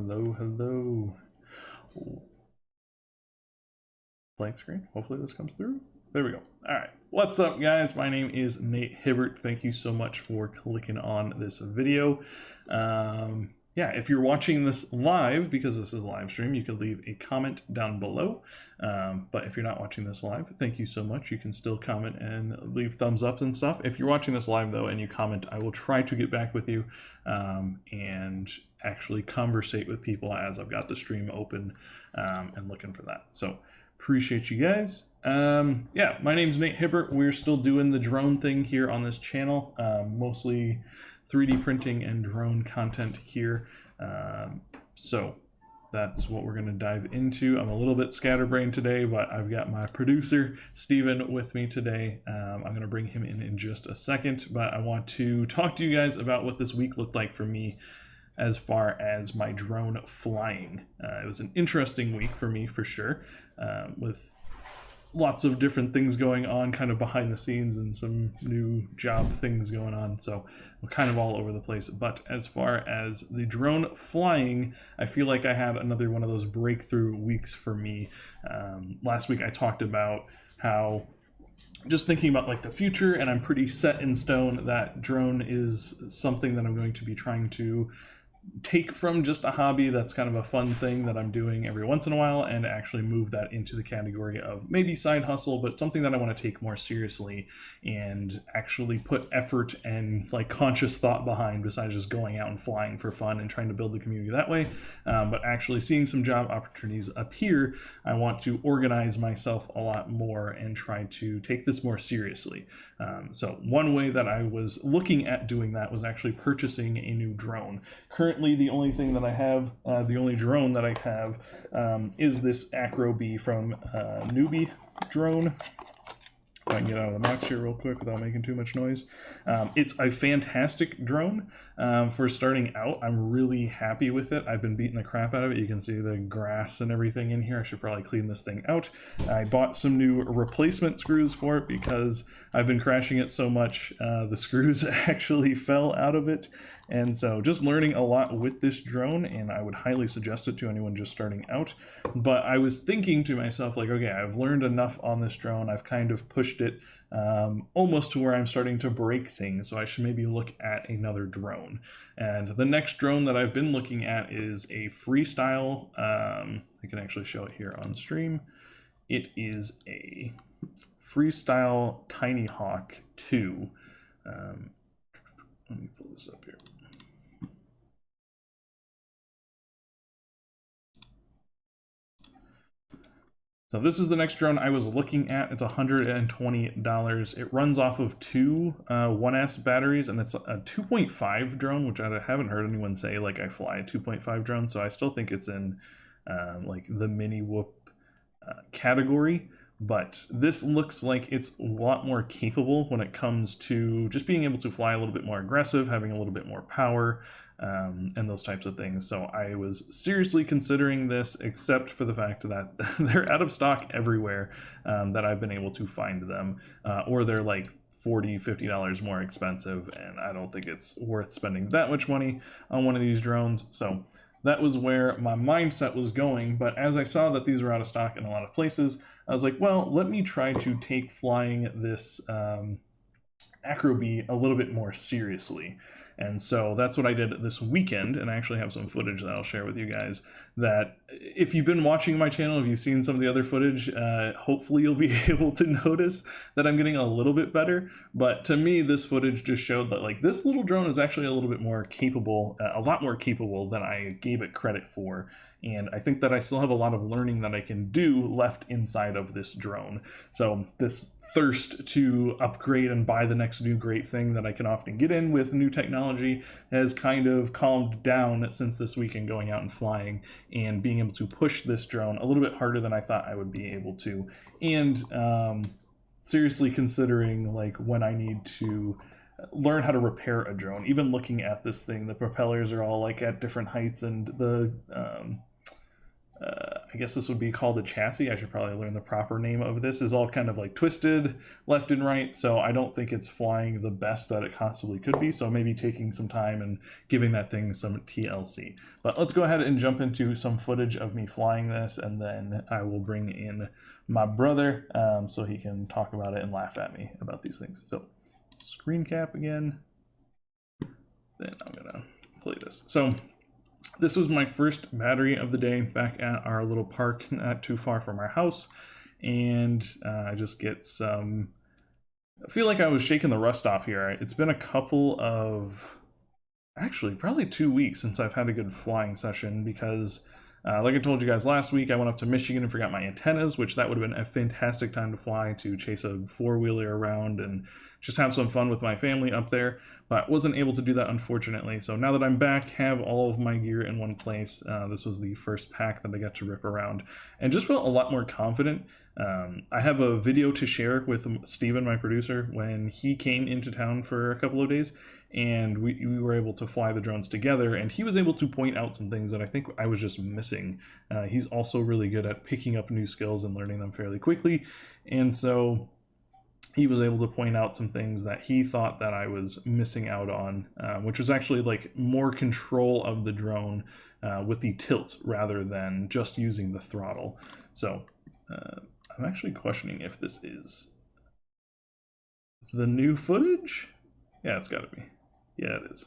Hello, hello. Blank screen. Hopefully this comes through. There we go. All right. What's up, guys? My name is Nate Hibbert. Thank you so much for clicking on this video. Yeah, if you're watching this live, because this is a live stream, you can leave a comment down below. But if you're not watching this live, thank you so much. You can still comment and leave thumbs ups and stuff. If you're watching this live, though, and you comment, I will try to get back with you and actually conversate with people as I've got the stream open and looking for that. So appreciate you guys. Yeah, my name's Nate Hibbert. We're still doing the drone thing here on this channel, mostly 3D printing and drone content here. So that's what we're going to dive into. I'm a little bit scatterbrained today, but I've got my producer, Steven, with me today. I'm going to bring him in just a second, but I want to talk to you guys about what this week looked like for me as far as my drone flying. It was an interesting week for me, for sure, with lots of different things going on kind of behind the scenes and some new job things going on. So we're kind of all over the place. But as far as the drone flying, I feel like I had another one of those breakthrough weeks for me. Last week I talked about how just thinking about like the future, and I'm pretty set in stone that drone is something that I'm going to be trying to take from just a hobby that's kind of a fun thing that I'm doing every once in a while and actually move that into the category of maybe side hustle, but something that I want to take more seriously and actually put effort and like conscious thought behind, besides just going out and flying for fun and trying to build the community that way. But actually seeing some job opportunities appear, I want to organize myself a lot more and try to take this more seriously. So one way that I was looking at doing that was actually purchasing a new drone. Currently, the only thing that I have, the only drone that I have is this Ep003 from Noob drone. If I can get out of the box here real quick without making too much noise. It's a fantastic drone for starting out. I'm really happy with it. I've been beating the crap out of it. You can see the grass and everything in here. I should probably clean this thing out. I bought some new replacement screws for it because I've been crashing it so much. The screws actually fell out of it. And so just learning a lot with this drone, and I would highly suggest it to anyone just starting out. But I was thinking to myself, like, okay, I've learned enough on this drone. I've kind of pushed it almost to where I'm starting to break things, so I should maybe look at another drone. And the next drone that I've been looking at is a freestyle. I can actually show it here on stream. It is a freestyle Tiny Hawk 2. Let me pull this up here. So this is the next drone I was looking at. It's $120. It runs off of two 1S batteries, and it's a 2.5 drone, which I haven't heard anyone say like I fly a 2.5 drone, so I still think it's in like the mini whoop category. But this looks like it's a lot more capable when it comes to just being able to fly a little bit more aggressive, having a little bit more power, and those types of things. So I was seriously considering this, except for the fact that they're out of stock everywhere that I've been able to find them, or they're like $40, $50 more expensive, and I don't think it's worth spending that much money on one of these drones. So that was where my mindset was going. But as I saw that these were out of stock in a lot of places, I was like, well, let me try to take flying this Ep003 a little bit more seriously. And so that's what I did this weekend, and I actually have some footage that I'll share with you guys that if you've been watching my channel, if you've seen some of the other footage, hopefully you'll be able to notice that I'm getting a little bit better. But to me, this footage just showed that like this little drone is actually a little bit more capable, a lot more capable than I gave it credit for. And I think that I still have a lot of learning that I can do left inside of this drone. So this thirst to upgrade and buy the next new great thing that I can often get in with new technology has kind of calmed down since this weekend, going out and flying and being able to push this drone a little bit harder than I thought I would be able to. And seriously considering like when I need to learn how to repair a drone. Even looking at this thing, the propellers are all like at different heights, and the I guess this would be called a chassis. I should probably learn the proper name of this. Is all kind of like twisted left and right, so I don't think it's flying the best that it possibly could be, so maybe taking some time and giving that thing some TLC. But let's go ahead and jump into some footage of me flying this, and then I will bring in my brother so he can talk about it and laugh at me about these things. So screen cap again, then I'm gonna play this. So this was my first battery of the day back at our little park not too far from our house, and I just get some, I feel like I was shaking the rust off here. It's been a couple of, actually probably 2 weeks since I've had a good flying session, because like I told you guys last week, I went up to Michigan and forgot my antennas, which that would have been a fantastic time to fly, to chase a four-wheeler around and just have some fun with my family up there, but wasn't able to do that, unfortunately. So now that I'm back, have all of my gear in one place, this was the first pack that I got to rip around, and just felt a lot more confident. I have a video to share with Steven, my producer, when he came into town for a couple of days, and we were able to fly the drones together, and he was able to point out some things that I think I was just missing. He's also really good at picking up new skills and learning them fairly quickly, and so he was able to point out some things that he thought that I was missing out on, which was actually like more control of the drone with the tilt rather than just using the throttle. So I'm actually questioning if this is the new footage. Yeah, it's got to be. Yeah, it is.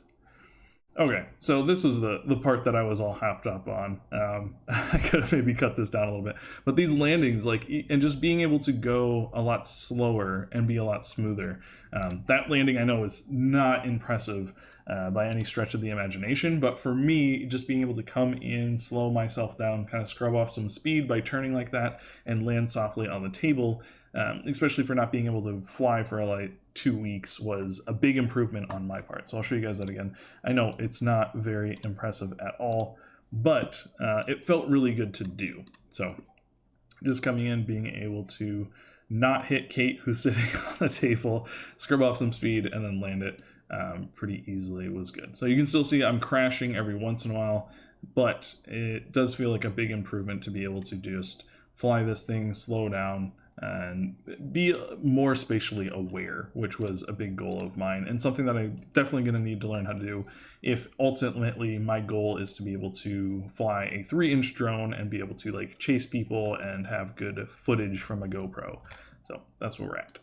Okay, so this was the part that I was all hopped up on. I could have maybe cut this down a little bit, but these landings, like, and just being able to go a lot slower and be a lot smoother. That landing I know is not impressive by any stretch of the imagination, but for me, just being able to come in, slow myself down, kind of scrub off some speed by turning like that and land softly on the table, especially for not being able to fly for like 2 weeks, was a big improvement on my part. So I'll show you guys that again. I know it's not very impressive at all, but it felt really good to do. So just coming in, being able to not hit Kate, who's sitting on the table, scrub off some speed, and then land it pretty easily was good. So you can still see I'm crashing every once in a while, but it does feel like a big improvement to be able to just fly this thing, slow down, and be more spatially aware, which was a big goal of mine, and something that I'm definitely going to need to learn how to do if ultimately my goal is to be able to fly a 3-inch drone and be able to like chase people and have good footage from a GoPro. So that's where we're at.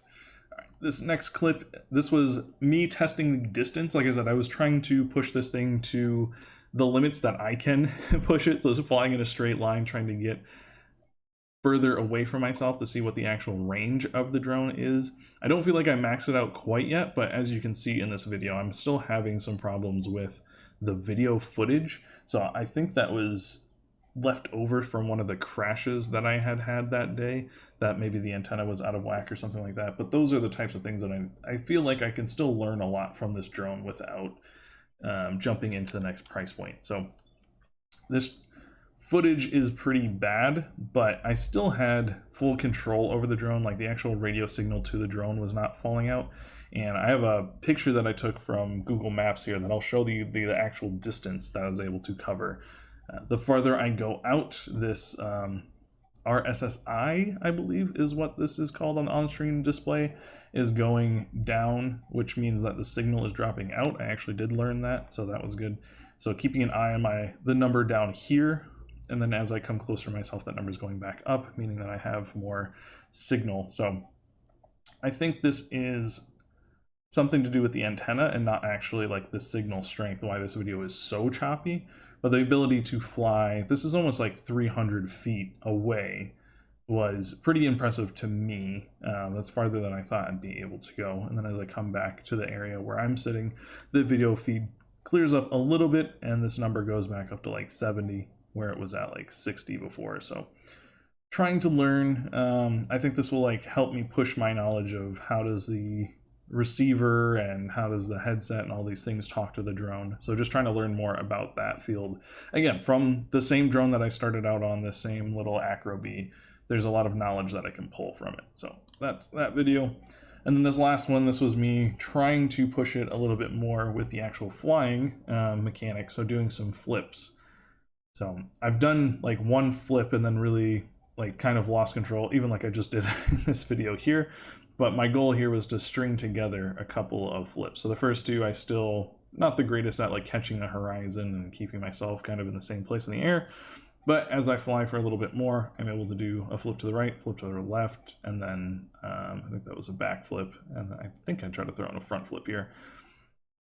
All right, this next clip, this was me testing the distance. Like I said, I was trying to push this thing to the limits that I can push it, so it's flying in a straight line, trying to get further away from myself to see what the actual range of the drone is. I don't feel like I maxed it out quite yet, but as you can see in this video, I'm still having some problems with the video footage. So I think that was left over from one of the crashes that I had that day, that maybe the antenna was out of whack or something like that. But those are the types of things that I feel like I can still learn a lot from this drone without jumping into the next price point. So this footage is pretty bad, but I still had full control over the drone. Like the actual radio signal to the drone was not falling out. And I have a picture that I took from Google Maps here that I'll show you the actual distance that I was able to cover. The farther I go out, this RSSI, I believe is what this is called on the on-screen display, is going down, which means that the signal is dropping out. I actually did learn that, so that was good. So keeping an eye on the number down here, and then as I come closer to myself, that number is going back up, meaning that I have more signal. So I think this is something to do with the antenna and not actually like the signal strength, why this video is so choppy. But the ability to fly, this is almost like 300 feet away, was pretty impressive to me. That's farther than I thought I'd be able to go. And then as I come back to the area where I'm sitting, the video feed clears up a little bit, and this number goes back up to like 70, where it was at like 60 before. So trying to learn, I think this will like help me push my knowledge of how does the receiver and how does the headset and all these things talk to the drone. So just trying to learn more about that field. Again, from the same drone that I started out on, the same little Acro B, there's a lot of knowledge that I can pull from it. So that's that video. And then this last one, this was me trying to push it a little bit more with the actual flying mechanics. So doing some flips. So I've done like one flip and then really like kind of lost control, even like I just did in this video here. But my goal here was to string together a couple of flips. So the first two, I still not the greatest at like catching the horizon and keeping myself kind of in the same place in the air. But as I fly for a little bit more, I'm able to do a flip to the right, flip to the left, and then I think that was a back flip. And I think I tried to throw in a front flip here.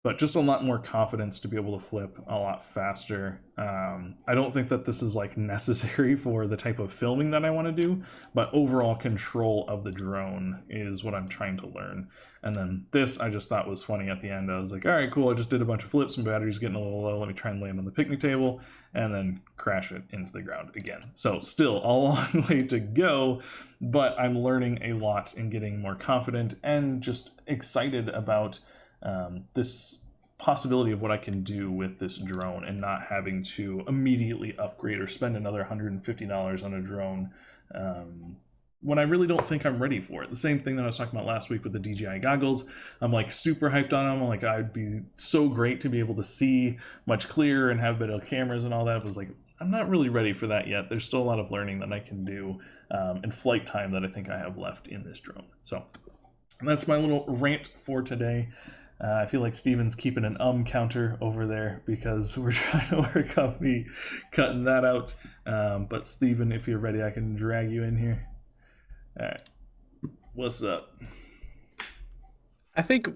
But just a lot more confidence to be able to flip a lot faster. I don't think that this is like necessary for the type of filming that I want to do, but overall control of the drone is what I'm trying to learn. And then this I just thought was funny at the end. I was like, all right, cool, I just did a bunch of flips, my battery's getting a little low, let me try and land on the picnic table, and then crash it into the ground again. So still a long way to go, but I'm learning a lot and getting more confident and just excited about this possibility of what I can do with this drone and not having to immediately upgrade or spend another $150 on a drone when I really don't think I'm ready for it. The same thing that I was talking about last week with the DJI goggles. I'm like super hyped on them. I'm like, I'd be so great to be able to see much clearer and have better cameras and all that. But I was like, I'm not really ready for that yet. There's still a lot of learning that I can do and flight time that I think I have left in this drone. So that's my little rant for today. I feel like Steven's keeping an counter over there because we're trying to work on me cutting that out. But Steven, if you're ready, I can drag you in here. All right. What's up? I think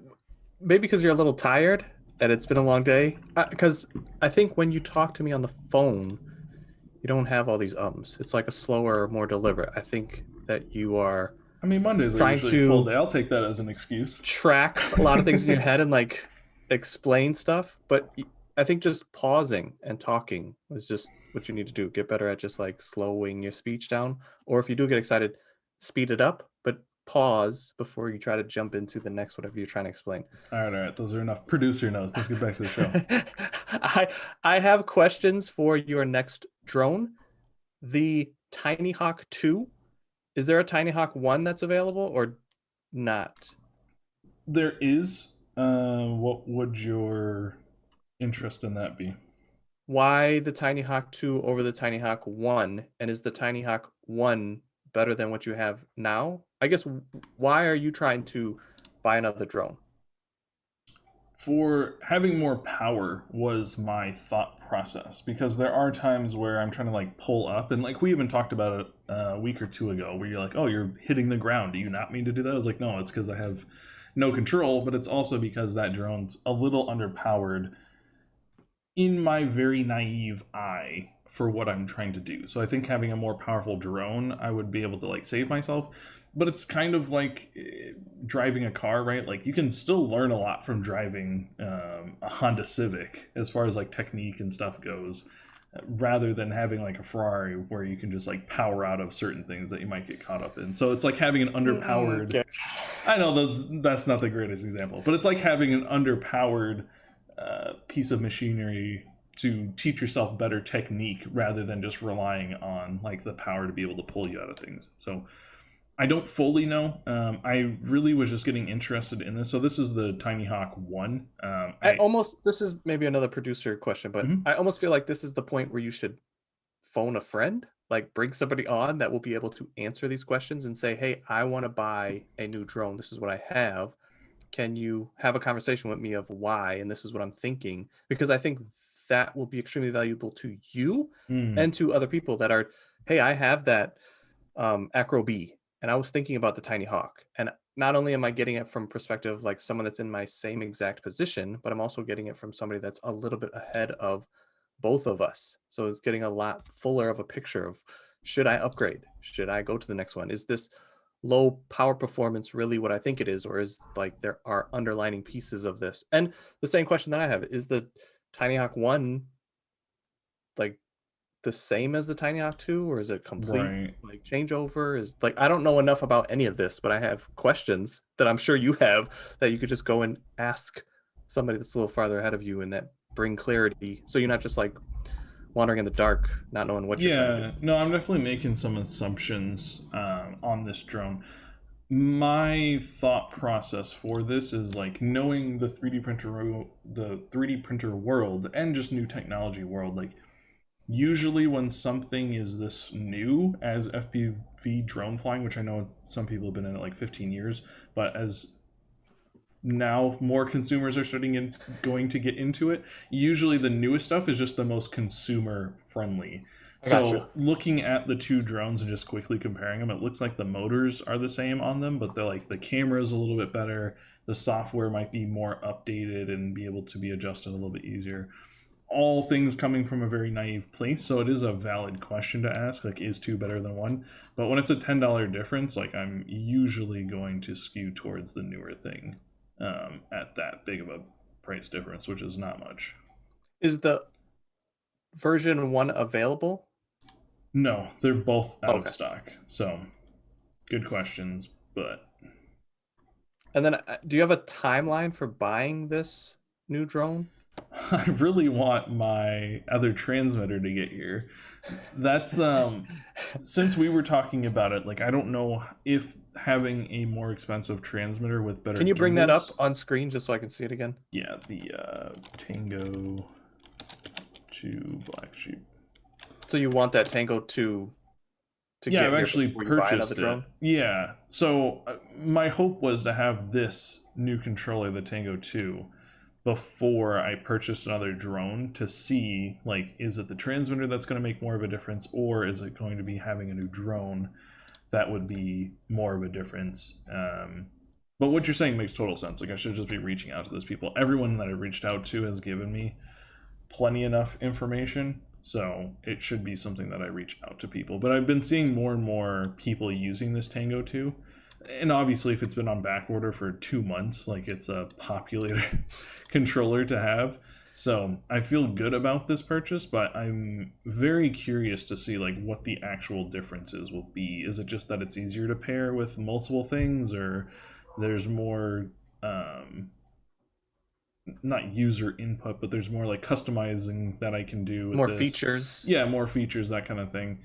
maybe because you're a little tired, that it's been a long day. Because I think when you talk to me on the phone, you don't have all these ums. It's like a slower, more deliberate. I think that you are I mean, Mondays are trying usually a full to day. I'll take that as an excuse. track a lot of things in your head and like explain stuff. But I think just pausing and talking is just what you need to do. Get better at just like slowing your speech down. Or if you do get excited, speed it up, but pause before you try to jump into the next whatever you're trying to explain. All right. Those are enough producer notes. Let's get back to the show. I have questions for your next drone. The Tiny Hawk 2. Is there a Tiny Hawk 1 that's available or not? There is. What would your interest in that be? Why the Tiny Hawk 2 over the Tiny Hawk 1? And is the Tiny Hawk 1 better than what you have now? I guess why are you trying to buy another drone? For having more power was my thought process, because there are times where I'm trying to like pull up, and like we even talked about it a week or two ago, where you're like, oh, you're hitting the ground, do you not mean to do that? I was like, no, it's because I have no control, but it's also because that drone's a little underpowered in my very naive eye for what I'm trying to do. So I think having a more powerful drone, I would be able to like save myself. But it's kind of like driving a car, right? Like you can still learn a lot from driving a Honda Civic as far as like technique and stuff goes, rather than having like a Ferrari where you can just like power out of certain things that you might get caught up in. So it's like having an underpowered. Okay. I know that's not the greatest example, but it's like having an underpowered piece of machinery to teach yourself better technique rather than just relying on like the power to be able to pull you out of things. So I don't fully know. I really was just getting interested in this. So this is the Tiny Hawk 1. This is maybe another producer question, but Mhm. I almost feel like this is the point where you should phone a friend, like bring somebody on that will be able to answer these questions and say, hey, I want to buy a new drone. This is what I have. Can you have a conversation with me of why? And this is what I'm thinking, because I think that will be extremely valuable to you Mm, and to other people that are, hey, I have that Acro B, and I was thinking about the Tiny Hawk. And not only am I getting it from perspective like someone that's in my same exact position, but I'm also getting it from somebody that's a little bit ahead of both of us. So it's getting a lot fuller of a picture of, should I upgrade? Should I go to the next one? Is this low power performance really what I think it is, or is like there are underlining pieces of this? And the same question that I have, is the Tiny Hawk 1 like the same as the Tiny Hawk 2, or is it complete right. like changeover? Is like, I don't know enough about any of this, but I have questions that I'm sure you have that you could just go and ask somebody that's a little farther ahead of you and that bring clarity, so you're not just like wandering in the dark not knowing what you're trying to do. Yeah, no, I'm definitely making some assumptions on this drone. My thought process for this is like knowing the 3D printer world and just new technology world. Like Usually when something is this new as FPV drone flying, which I know some people have been in it like 15 years, but as now more consumers are going to get into it, usually the newest stuff is just the most consumer friendly. I got you. So looking at the two drones and just quickly comparing them, it looks like the motors are the same on them, but they're like the camera's a little bit better. The software might be more updated and be able to be adjusted a little bit easier. All things coming from a very naive place, so it is a valid question to ask, like, is two better than one? But when it's a $10 difference, like, I'm usually going to skew towards the newer thing at that big of a price difference, which is not much. Is the version 1 available? No, they're both out of Okay. stock. So, good questions, but And then do you have a timeline for buying this new drone? I really want my other transmitter to get here. That's since we were talking about it, like I don't know if having a more expensive transmitter with better Can you bring that gimbals. up on screen just so I can see it again? Yeah, the Tango 2 Black Sheep. So you want that Tango 2 to Yeah, get I've here actually before you buy purchased another it. drone? Yeah, so my hope was to have this new controller, the Tango 2, before I purchased another drone to see, like, is it the transmitter that's going to make more of a difference, or is it going to be having a new drone that would be more of a difference? But what you're saying makes total sense. Like, I should just be reaching out to those people. Everyone that I reached out to has given me plenty enough information, so it should be something that I reach out to people. But I've been seeing more and more people using this Tango 2, and obviously if it's been on back order for 2 months, like, it's a popular controller to have. So I feel good about this purchase, but I'm very curious to see like what the actual differences will be. Is it just that it's easier to pair with multiple things, or there's more not user input, but there's more like customizing that I can do with More this. features? Yeah, more features, that kind of thing.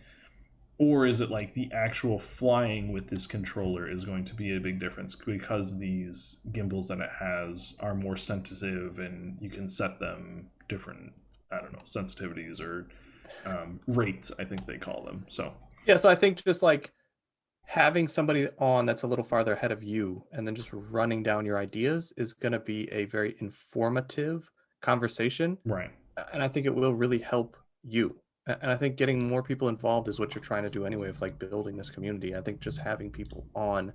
Or is it like the actual flying with this controller is going to be a big difference because these gimbals that it has are more sensitive and you can set them different, I don't know, sensitivities or rates, I think they call them. So Yeah, so I think just like having somebody on that's a little farther ahead of you and then just running down your ideas is going to be a very informative conversation. right. And I think it will really help you. And I think getting more people involved is what you're trying to do anyway, of like building this community. I think just having people on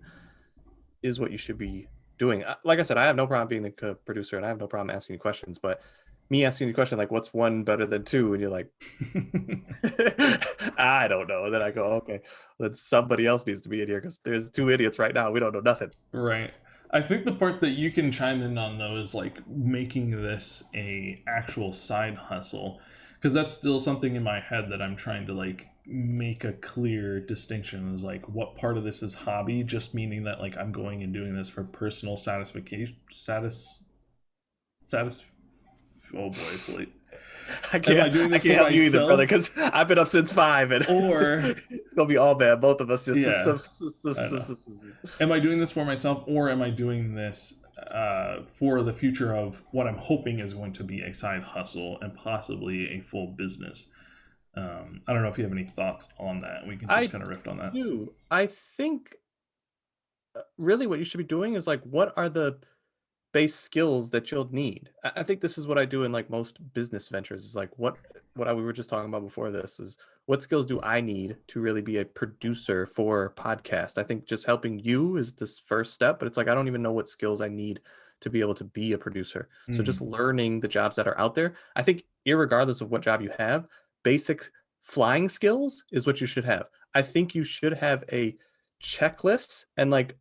is what you should be doing. Like I said, I have no problem being the producer and I have no problem asking you questions, but me asking you a question like, what's one better than two? And you're like, I don't know. And then I go, okay, then somebody else needs to be in here because there's two idiots right now. We don't know nothing. Right. I think the part that you can chime in on though is like making this a actual side hustle, because that's still something in my head that I'm trying to like make a clear distinction, is like what part of this is hobby, just meaning that like I'm going and doing this for personal satisfaction, satis oh boy, it's late. I Am I doing can't this for help you either, myself? brother, because I've been up since 5 and Or it's gonna be all bad. Both of us just yeah, I know. Am I doing this for myself, or am I doing this for the future of what I'm hoping is going to be a side hustle and possibly a full business? I don't know if you have any thoughts on that. We can just kind of riff on that. do. I think really what you should be doing is like, what are the base skills that you'll need? I think this is what I do in like most business ventures is like we were just talking about before this is what skills do I need to really be a producer for a podcast? I think just helping you is this first step, but it's like I don't even know what skills I need to be able to be a producer. So just learning the jobs that are out there. I think irregardless of what job you have, basic flying skills is what you should have. I think you should have a checklist and like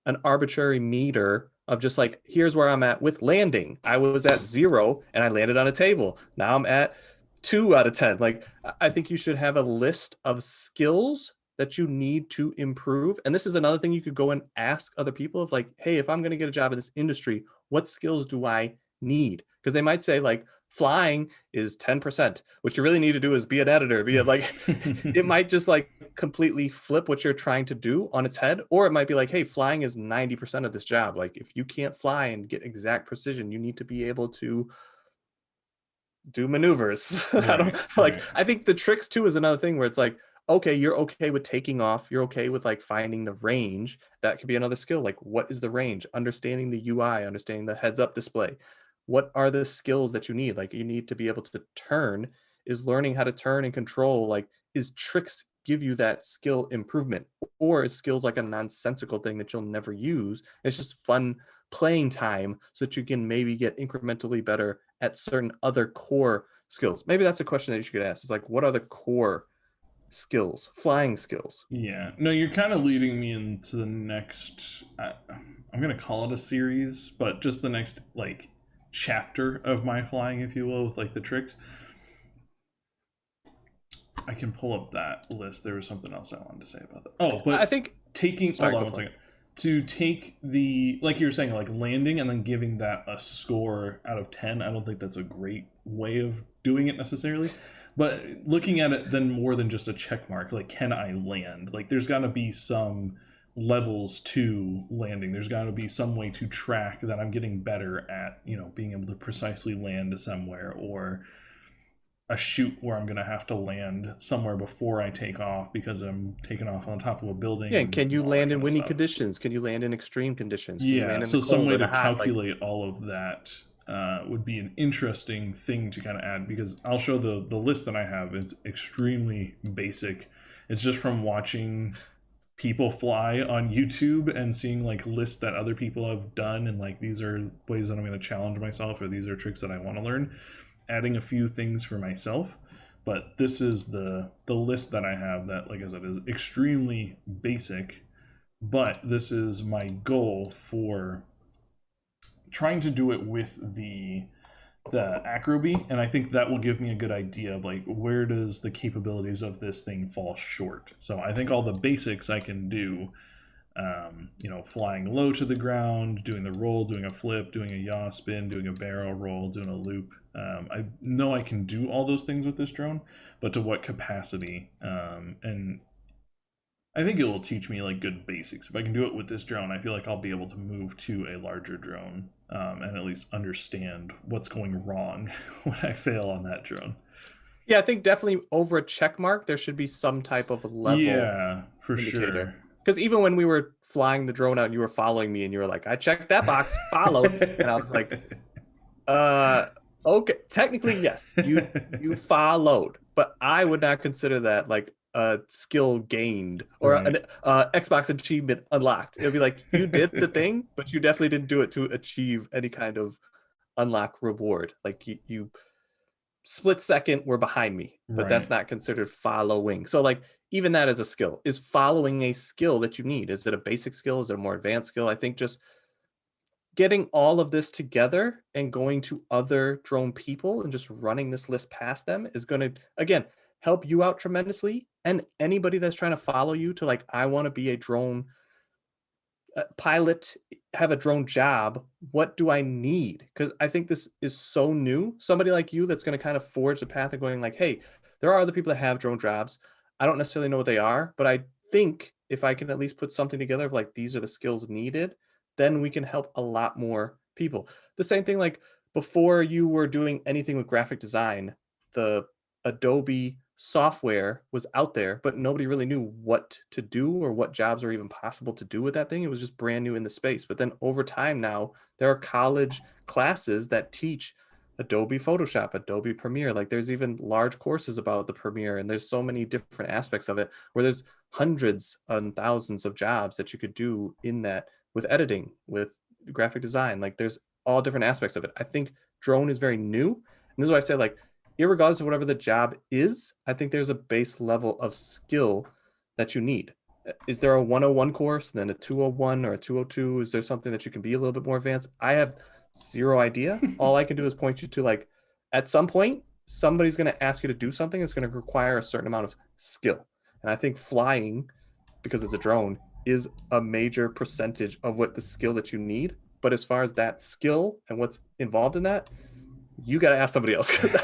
an arbitrary meter of just like, here's where I'm at with landing. I was at 0 and I landed on a table. Now I'm at 2 out of 10. Like, I think you should have a list of skills that you need to improve. And this is another thing you could go and ask other people of like, hey, if I'm going to get a job in this industry, what skills do I need? Because they might say like flying is 10%. What you really need to do is be an editor, be a, like, it might just like completely flip what you're trying to do on its head. Or it might be like, hey, flying is 90% of this job. Like if you can't fly and get exact precision, you need to be able to do maneuvers. I don't Right, like, right. I think the tricks too is another thing where it's like, okay, you're okay with taking off, you're okay with like finding the range. That could be another skill. Like, what is the range? Understanding the UI, understanding the heads up display. What are the skills that you need? Like, you need to be able to turn. Is learning how to turn and control, like, is tricks give you that skill improvement? Or is skills like a nonsensical thing that you'll never use? It's just fun playing time so that you can maybe get incrementally better at certain other core skills. Maybe that's a question that you should ask. Is like, what are the core skills, flying skills? Yeah. No, you're kind of leading me into the next. I'm gonna call it a series, but just the next like chapter of my flying, if you will, with like the tricks. I can pull up that list. There was something else I wanted to say about that. Oh, I but think. taking Sorry, hold on go one for it. second. To take the like you were saying, like landing and then giving that a score out of 10, I don't think that's a great way of doing it necessarily. But looking at it then more than just a check mark, like can I land? Like there's gotta be some levels to landing. There's gotta be some way to track that I'm getting better at, being able to precisely land somewhere, or a chute where I'm gonna have to land somewhere before I take off because I'm taking off on top of a building Yeah, and and can you all that land in kind of windy stuff. conditions? Can you land in extreme conditions? Can you Yeah, land in the so some cold way or the to hot? Like, calculate all of that would be an interesting thing to kind of add, because I'll show the list that I have. It's extremely basic. It's just from watching people fly on YouTube and seeing like lists that other people have done, and like these are ways that I'm going to challenge myself, or these are tricks that I want to learn, adding a few things for myself. But this is the list that I have that, like I said, is extremely basic. But this is my goal for trying to do it with the acroby, and I think that will give me a good idea of like where does the capabilities of this thing fall short. So I think all the basics I can do, flying low to the ground, doing the roll, doing a flip, doing a yaw spin, doing a barrel roll, doing a loop. I know I can do all those things with this drone, but to what capacity? And I think it will teach me like good basics. If I can do it with this drone, I feel like I'll be able to move to a larger drone, and at least understand what's going wrong when I fail on that drone. yeah, I think definitely over a check mark, there should be some type of level Yeah, for indicator. sure. Because even when we were flying the drone out and you were following me and you were like, I checked that box, followed. And I was like, uh, okay, technically, yes, you followed, but I would not consider that like a skill gained or Right. an Xbox achievement unlocked. It would be like you did the thing, but you definitely didn't do it to achieve any kind of unlock reward. Like you split second were behind me, but that's Right. not considered following. So like even that is a skill. Is following a skill that you need? Is it a basic skill? Is it a more advanced skill? I think just getting all of this together and going to other drone people and just running this list past them is going to, again, help you out tremendously. And anybody that's trying to follow you to like, I want to be a drone pilot, have a drone job. What do I need? Because I think this is so new. Somebody like you that's going to kind of forge the path of going like, hey, there are other people that have drone jobs. I don't necessarily know what they are, but I think if I can at least put something together of like these are the skills needed, then we can help a lot more people. The same thing like before you were doing anything with graphic design, the Adobe software was out there, but nobody really knew what to do or what jobs are even possible to do with that thing. It was just brand new in the space. But then over time now, there are college classes that teach Adobe Photoshop, Adobe Premiere. Like there's even large courses about the Premiere, and there's so many different aspects of it where there's hundreds and thousands of jobs that you could do in that with editing, with graphic design. Like there's all different aspects of it. I think drone is very new. And this is why I say like irregardless of whatever the job is, I think there's a base level of skill that you need. Is there a 101 course, then a 201 or a 202? Is there something that you can be a little bit more advanced? I have zero idea. All I can do is point you to like, at some point, somebody's going to ask you to do something that's going to require a certain amount of skill. And I think flying, because it's a drone, is a major percentage of what the skill that you need. But as far as that skill and what's involved in that, you got to ask somebody else because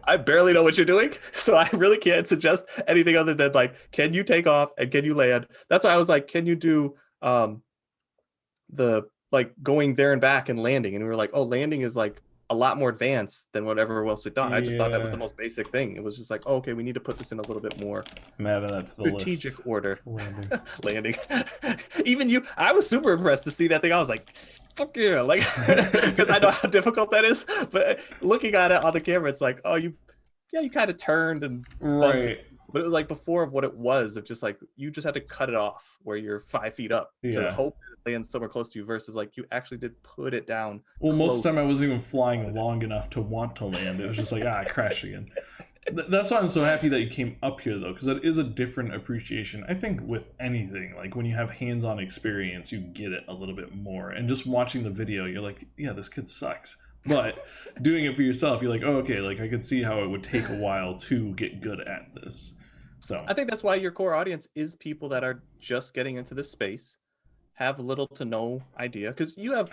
I barely know what you're doing. So I really can't suggest anything other than like, can you take off and can you land? That's why I was like, can you do the like going there and back and landing? And we were like, oh, landing is like a lot more advanced than whatever else we thought. I just thought that was the Yeah. most basic thing. It was just like, oh, okay, we need to put this in a little bit more I'm adding that to the list. strategic order. Landing. Landing. Even you, I was super impressed to see that thing. I was like, fuck yeah, like, because I know how difficult that is. But looking at it on the camera, it's like, oh, you kind of turned and bumped. Right. But it was like before of what it was of just like you just had to cut it off where you're 5 feet up to hope it lands somewhere close to you versus like you actually did put it down. Well, most of the time I wasn't even flying long enough to want to land. It was just like, I crashed again. That's why I'm so happy that you came up here, though, because it is a different appreciation. I think with anything, like when you have hands-on experience, you get it a little bit more. And just watching the video, you're like, yeah, this kid sucks. But doing it for yourself, you're like, oh, okay, like I could see how it would take a while to get good at this. So I think that's why your core audience is people that are just getting into this space, have little to no idea. Because you have,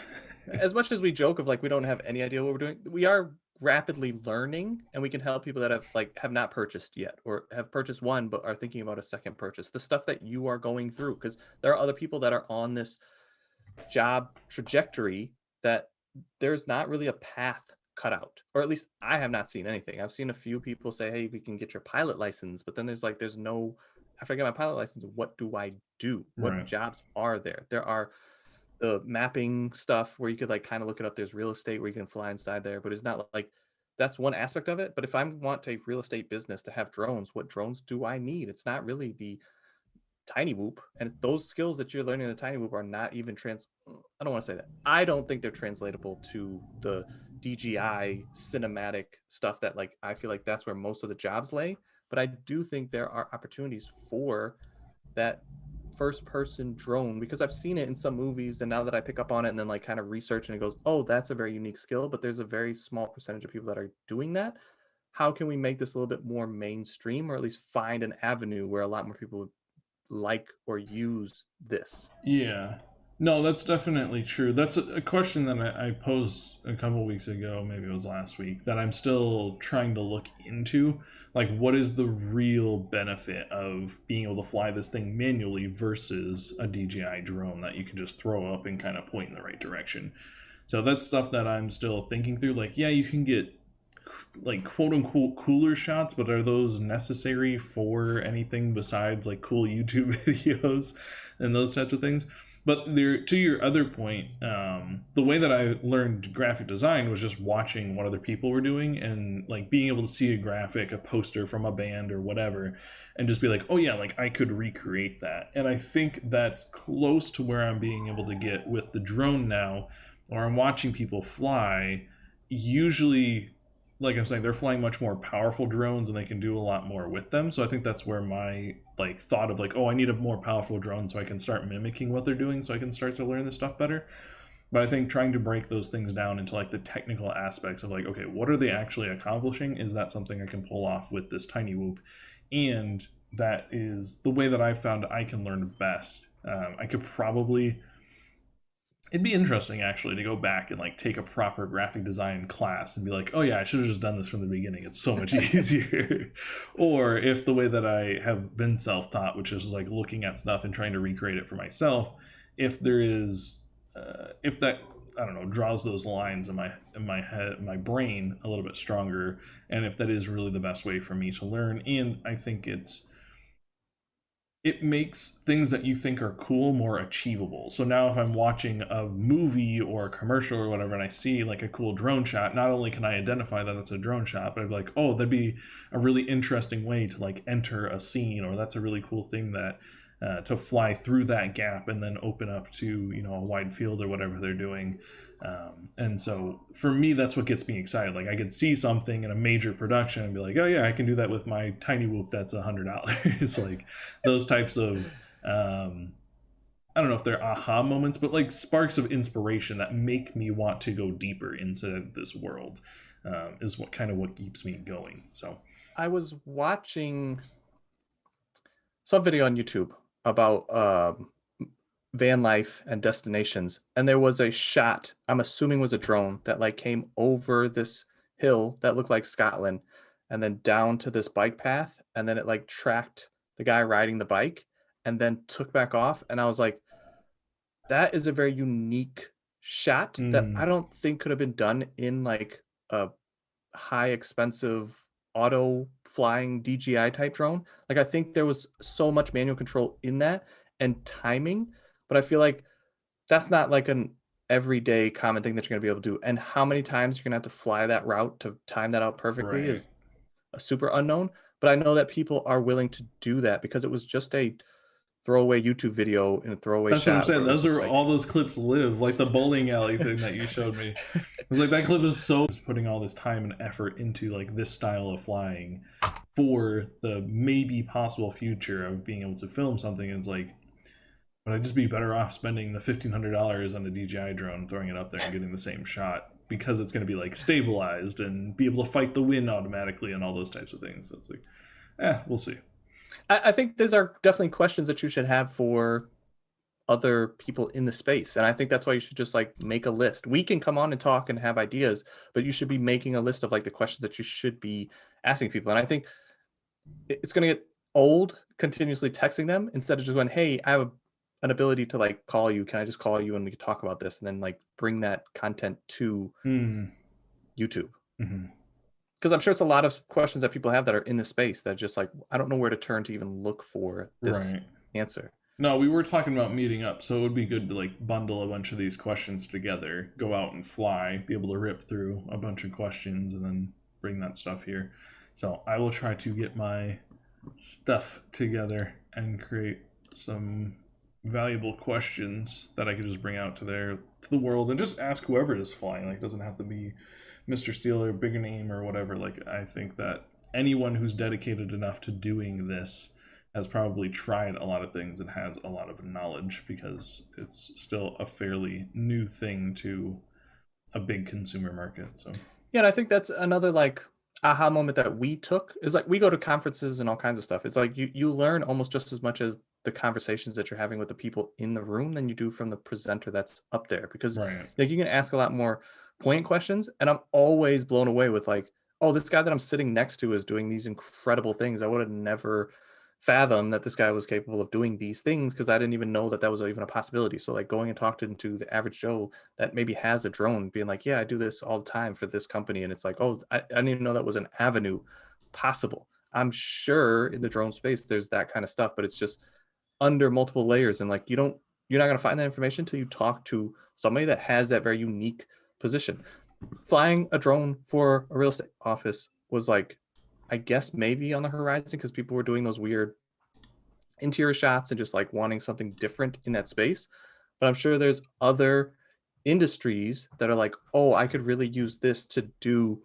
as much as we joke of like we don't have any idea what we're doing, we are rapidly learning, and we can help people that have not purchased yet or have purchased one but are thinking about a second purchase. The stuff that you are going through, because there are other people that are on this job trajectory that there's not really a path cut out, or at least I have not seen anything. I've seen a few people say, hey, we can get your pilot license, but then there's no, after I get my pilot license, what do I do? What jobs are there? There are the mapping stuff where you could like kind of look it up. There's real estate where you can fly inside there, but it's not like that's one aspect of it. But if I want a real estate business to have drones, what drones do I need? It's not really the tiny whoop, and those skills that you're learning in the tiny whoop are not even I don't want to say that. I don't think they're translatable to the DJI cinematic stuff that like I feel like that's where most of the jobs lay. But I do think there are opportunities for that first person drone, because I've seen it in some movies, and now that I pick up on it and then like kind of research, and it goes, oh, that's a very unique skill, but there's a very small percentage of people that are doing that. How can we make this a little bit more mainstream, or at least find an avenue where a lot more people would like or use this? yeah. No, that's definitely true. That's a question that I posed a couple weeks ago, maybe it was last week, that I'm still trying to look into. Like, what is the real benefit of being able to fly this thing manually versus a DJI drone that you can just throw up and kind of point in the right direction? So that's stuff that I'm still thinking through. Like, yeah, you can get like quote unquote cooler shots, but are those necessary for anything besides like cool YouTube videos and those types of things? But there, to your other point, the way that I learned graphic design was just watching what other people were doing and like being able to see a graphic, a poster from a band or whatever, and just be like, oh yeah, like I could recreate that. And I think that's close to where I'm being able to get with the drone now, or I'm watching people fly. Usually, like I'm saying, they're flying much more powerful drones and they can do a lot more with them. So I think that's where my like thought of like, oh, I need a more powerful drone so I can start mimicking what they're doing, so I can start to learn this stuff better. But I think trying to break those things down into like the technical aspects of like, okay, what are they actually accomplishing? Is that something I can pull off with this tiny whoop? And that is the way that I found I can learn best. I could probably, it'd be interesting actually to go back and like take a proper graphic design class and be like, oh yeah, I should have just done this from the beginning. It's so much easier. Or if the way that I have been self-taught, which is like looking at stuff and trying to recreate it for myself, if there is, if that, I don't know, draws those lines in my head, my brain a little bit stronger, and if that is really the best way for me to learn. And I think it makes things that you think are cool more achievable. So now if I'm watching a movie or a commercial or whatever and I see like a cool drone shot, not only can I identify that it's a drone shot, but I'd be like, oh, that'd be a really interesting way to like enter a scene, or that's a really cool thing that to fly through that gap and then open up to, you know, a wide field or whatever they're doing. And so for me, that's what gets me excited. Like I could see something in a major production and be like, oh yeah, I can do that with my tiny whoop. That's $100. Like those types of, I don't know if they're aha moments, but like sparks of inspiration that make me want to go deeper into this world, is what keeps me going. So I was watching some video on YouTube about van life and destinations, and there was a shot, I'm assuming was a drone, that like came over this hill that looked like Scotland and then down to this bike path, and then it like tracked the guy riding the bike and then took back off. And I was like, that is a very unique shot that I don't think could have been done in like a high expensive auto flying DJI type drone. Like I think there was so much manual control in that and timing, but I feel like that's not like an everyday common thing that you're going to be able to do. And how many times you're going to have to fly that route to time that out perfectly Right. is a super unknown. But I know that people are willing to do that because it was just a throwaway YouTube video and a throwaway That's what I'm shot where saying. it was Those just are like all those clips live, like the bowling alley thing that you showed me. It's like that clip is so putting all this time and effort into like this style of flying for the maybe possible future of being able to film something. It's like, would I just be better off spending the $1,500 on the DJI drone, throwing it up there and getting the same shot because it's going to be like stabilized and be able to fight the wind automatically and all those types of things. So it's like, we'll see. I think these are definitely questions that you should have for other people in the space. And I think that's why you should just like make a list. We can come on and talk and have ideas, but you should be making a list of like the questions that you should be asking people. And I think it's going to get old continuously texting them instead of just going, hey, I have an ability to like call you. Can I just call you and we can talk about this? And then like bring that content to YouTube. Mm-hmm. Because I'm sure it's a lot of questions that people have that are in the space that just like, I don't know where to turn to even look for this answer. No, we were talking about meeting up, so it would be good to like bundle a bunch of these questions together, go out and fly, be able to rip through a bunch of questions, and then bring that stuff here. So I will try to get my stuff together and create some valuable questions that I could just bring out to the world and just ask whoever is flying. Like, it doesn't have to be Mr. Steele or big name or whatever. Like, I think that anyone who's dedicated enough to doing this has probably tried a lot of things and has a lot of knowledge because it's still a fairly new thing to a big consumer market. So yeah, and I think that's another like aha moment that we took is like we go to conferences and all kinds of stuff. It's like you learn almost just as much as the conversations that you're having with the people in the room than you do from the presenter that's up there because like you can ask a lot more poignant questions. And I'm always blown away with like, oh, this guy that I'm sitting next to is doing these incredible things. I would have never fathom that this guy was capable of doing these things because I didn't even know that that was even a possibility. So like going and talking to the average Joe that maybe has a drone being like, yeah, I do this all the time for this company. And it's like, oh, I didn't even know that was an avenue possible. I'm sure in the drone space, there's that kind of stuff, but it's just under multiple layers. And like, you're not going to find that information until you talk to somebody that has that very unique position. Flying a drone for a real estate office was like, I guess maybe on the horizon because people were doing those weird interior shots and just like wanting something different in that space. But I'm sure there's other industries that are like, oh, I could really use this to do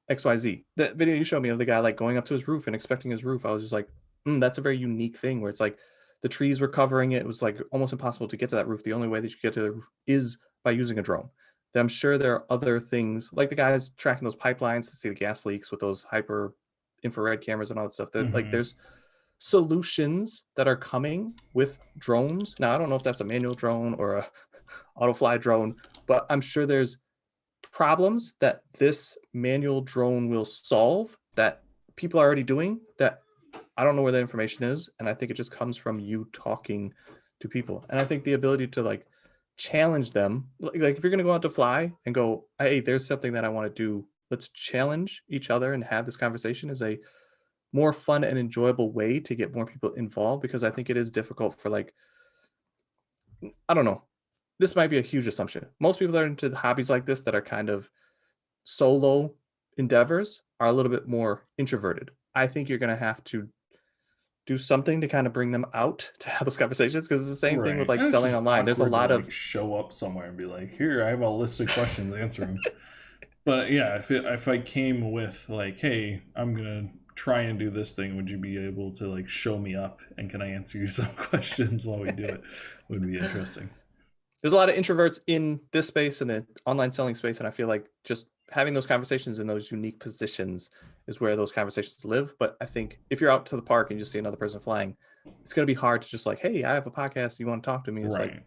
XYZ. That video you showed me of the guy like going up to his roof and inspecting his roof, I was just like, that's a very unique thing where it's like the trees were covering it. It was like almost impossible to get to that roof. The only way that you get to the roof is by using a drone. I'm sure there are other things like the guys tracking those pipelines to see the gas leaks with those hyper infrared cameras and all that stuff that like there's solutions that are coming with drones. Now I don't know if that's a manual drone or a auto fly drone, but I'm sure there's problems that this manual drone will solve that people are already doing that I don't know where that information is. And I think it just comes from you talking to people. And I think the ability to like challenge them, like if you're going to go out to fly and go, hey, there's something that I want to do, let's challenge each other and have this conversation is a more fun and enjoyable way to get more people involved because I think it is difficult for like, I don't know, this might be a huge assumption. Most people that are into hobbies like this that are kind of solo endeavors are a little bit more introverted. I think you're going to have to do something to kind of bring them out to have those conversations because it's the same thing with like selling online. There's a lot of like show up somewhere and be like, here, I have a list of questions, answer them. But yeah, if I came with like, hey, I'm gonna try and do this thing, would you be able to like show me up and can I answer you some questions while we do it? Would be interesting. There's a lot of introverts in this space and the online selling space, and I feel like just having those conversations in those unique positions is where those conversations live. But I think if you're out to the park and you just see another person flying, it's going to be hard to just like, hey, I have a podcast, you want to talk to me? It's like,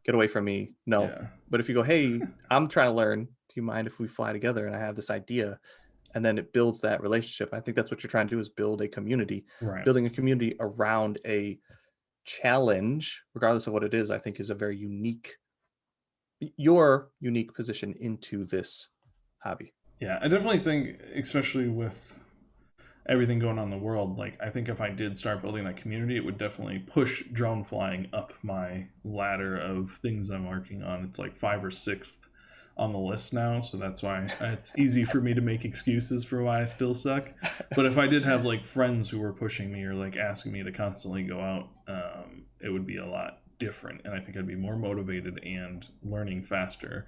get away from me. No. Yeah. But if you go, hey, I'm trying to learn, do you mind if we fly together? And I have this idea, and then it builds that relationship. I think that's what you're trying to do is build a community. Building a community around a challenge, regardless of what it is, I think is a very unique, your unique position into this hobby. Yeah, I definitely think, especially with everything going on in the world, like I think if I did start building that community, it would definitely push drone flying up my ladder of things I'm working on. It's like 5th or 6th on the list now, so that's why it's easy for me to make excuses for why I still suck. But if I did have like friends who were pushing me or like asking me to constantly go out, it would be a lot different, and I think I'd be more motivated and learning faster,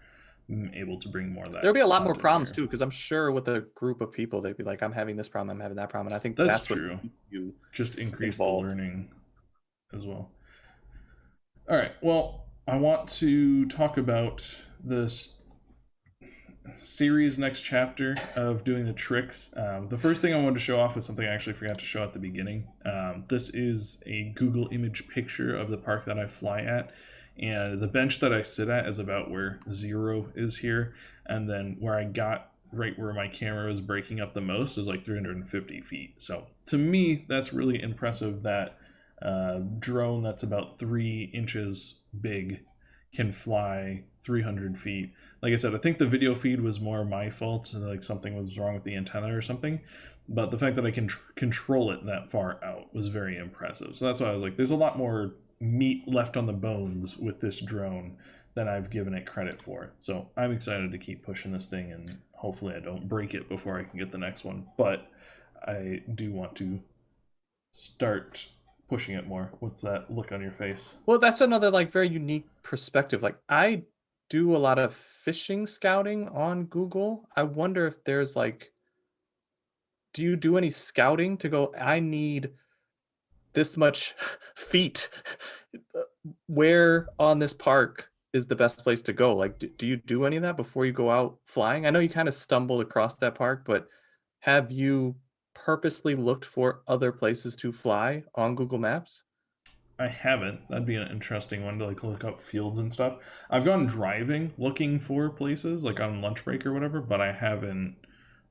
able to bring more of that. There'll be a lot more content problems here. too, because I'm sure with a group of people, they'd be like, "I'm having this problem, I'm having that problem," and I think That's that's what true. keeps you Just increase the involved. learning as well. All right. Well, I want to talk about this series next chapter of doing the tricks. The first thing I wanted to show off was something I actually forgot to show at the beginning. This is a Google image picture of the park that I fly at. And the bench that I sit at is about where 0 is here. And then where I got right where my camera was breaking up the most is like 350 feet. So to me, that's really impressive that drone that's about 3 inches big can fly 300 feet. Like I said, I think the video feed was more my fault, like something was wrong with the antenna or something. But the fact that I can control it that far out was very impressive. So that's why I was like, there's a lot more meat left on the bones with this drone than I've given it credit for. So I'm excited to keep pushing this thing, and hopefully I don't break it before I can get the next one. But I do want to start pushing it more. What's that look on your face? Well, that's another like very unique perspective. Like I do a lot of fishing scouting on Google. I wonder if there's like, do you do any scouting to go, I need this much feet? Where on this park is the best place to go? Like, do you do any of that before you go out flying? I know you kind of stumbled across that park, but have you purposely looked for other places to fly on Google Maps? I haven't. That'd be an interesting one to like look up fields and stuff. I've gone driving looking for places like on lunch break or whatever, but I haven't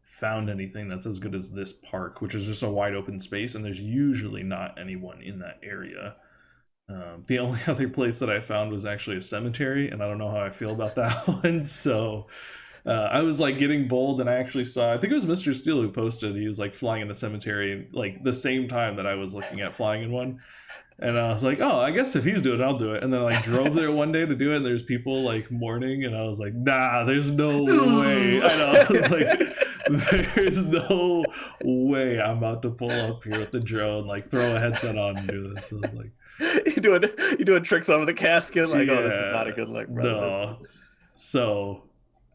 found anything that's as good as this park, which is just a wide open space, and there's usually not anyone in that area. The only other place that I found was actually a cemetery, and I don't know how I feel about that one. So I was like getting bold, and I actually saw, I think it was Mr. Steele who posted, he was like flying in a cemetery like the same time that I was looking at flying in one. And I was like, oh, I guess if he's doing it, I'll do it. And then I like drove there one day to do it, and there's people like mourning, and I was like, nah, there's no way. I know. I was like, there's no way I'm about to pull up here with the drone, like throw a headset on and do this. I was like, you doing tricks over the casket, like, oh, this is not a yeah, good look, brother. This is... no. So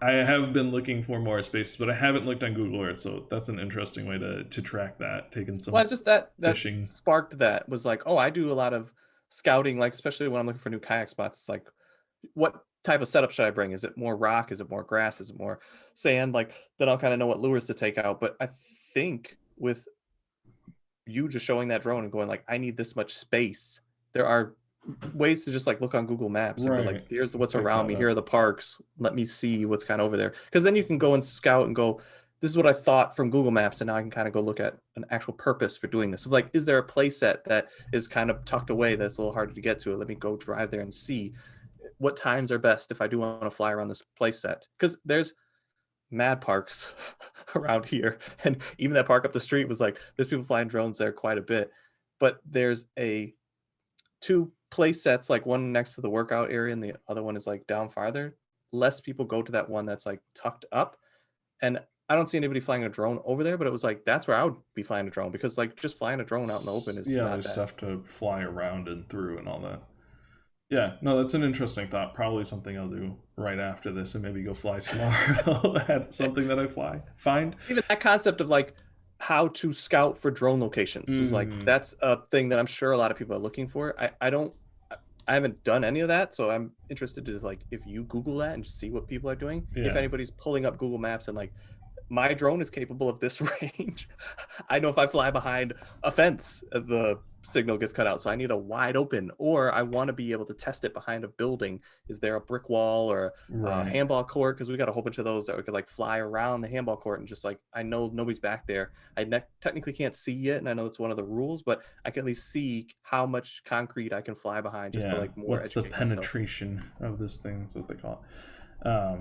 I have been looking for more spaces, but I haven't looked on Google Earth. So that's an interesting way to track that. Taking some Well, just that fishing. sparked that was like, oh, I do a lot of scouting, like especially when I'm looking for new kayak spots. It's like, what type of setup should I bring? Is it more rock? Is it more grass? Is it more sand? Like then I'll kind of know what lures to take out. But I think with you just showing that drone and going like, I need this much space, there are ways to just like look on Google Maps and go like, Right. here's what's Pick around that me. up. Here are the parks. Let me see what's kind of over there. Because then you can go and scout and go, this is what I thought from Google Maps, and now I can kind of go look at an actual purpose for doing this. So like, is there a play set that is kind of tucked away that's a little harder to get to? Let me go drive there and see what times are best if I do want to fly around this play set. Because there's mad parks around here, and even that park up the street was like, there's people flying drones there quite a bit. But there's two place sets, like one next to the workout area and the other one is like down farther. Less people go to that one that's like tucked up, and I don't see anybody flying a drone over there, but it was like that's where I would be flying a drone, because like just flying a drone out in the open is Yeah, not there's that. stuff to fly around and through and all that. Yeah, no, that's an interesting thought. Probably something I'll do right after this, and maybe go fly tomorrow at something that I find. Even that concept of like how to scout for drone locations is like, that's a thing that I'm sure a lot of people are looking for. I haven't done any of that, so I'm interested to like, if you Google that and just see what people are doing, if Yeah. anybody's pulling up Google Maps and like, my drone is capable of this range. I know if I fly behind a fence, the signal gets cut out. So I need a wide open, or I want to be able to test it behind a building. Is there a brick wall or a Right. handball court? Because we got a whole bunch of those that we could like fly around the handball court and just like, I know nobody's back there. I technically can't see it, and I know it's one of the rules, but I can at least see how much concrete I can fly behind just to like more What's the educate myself. penetration of this thing? Is what they call it.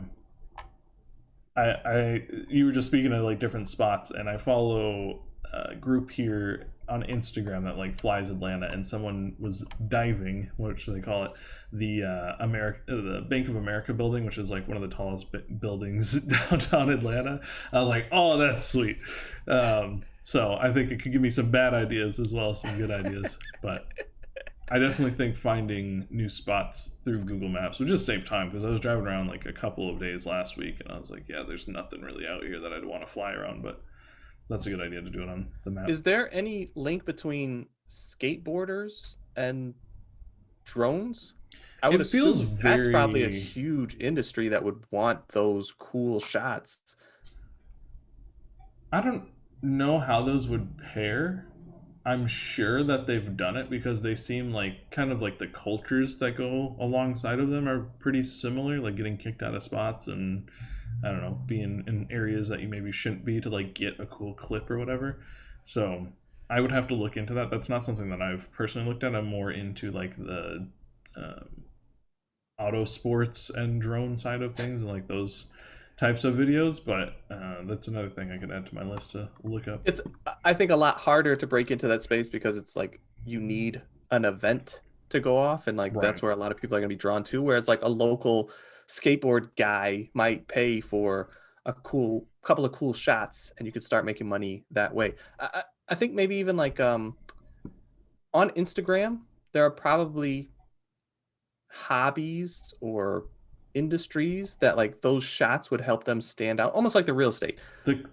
you were just speaking of like different spots, and I follow a group here on Instagram that like flies Atlanta, and someone was diving, what should they call it, the the Bank of America building, which is like one of the tallest buildings downtown Atlanta. I was like, oh, that's sweet. So I think it could give me some bad ideas as well as some good ideas, but I definitely think finding new spots through Google Maps would just save time, because I was driving around like a couple of days last week and I was like, yeah, there's nothing really out here that I'd want to fly around, but that's a good idea to do it on the map. Is there any link between skateboarders and drones? I would It feels assume that's probably a very, huge industry that would want those cool shots. I don't know how those would pair. I'm sure that they've done it because they seem like kind of like the cultures that go alongside of them are pretty similar, like getting kicked out of spots and I don't know, being in areas that you maybe shouldn't be to like get a cool clip or whatever. So I would have to look into that. That's not something that I've personally looked at. I'm more into like the um, auto sports and drone side of things and like those types of videos, but that's another thing I could add to my list to look up. It's, I think, a lot harder to break into that space because it's like you need an event to go off, and like Right. that's where a lot of people are going to be drawn to. Whereas like a local skateboard guy might pay for a cool couple of cool shots, and you could start making money that way. I think maybe even like on Instagram, there are probably hobbies or industries that like those shots would help them stand out, almost like the real estate. The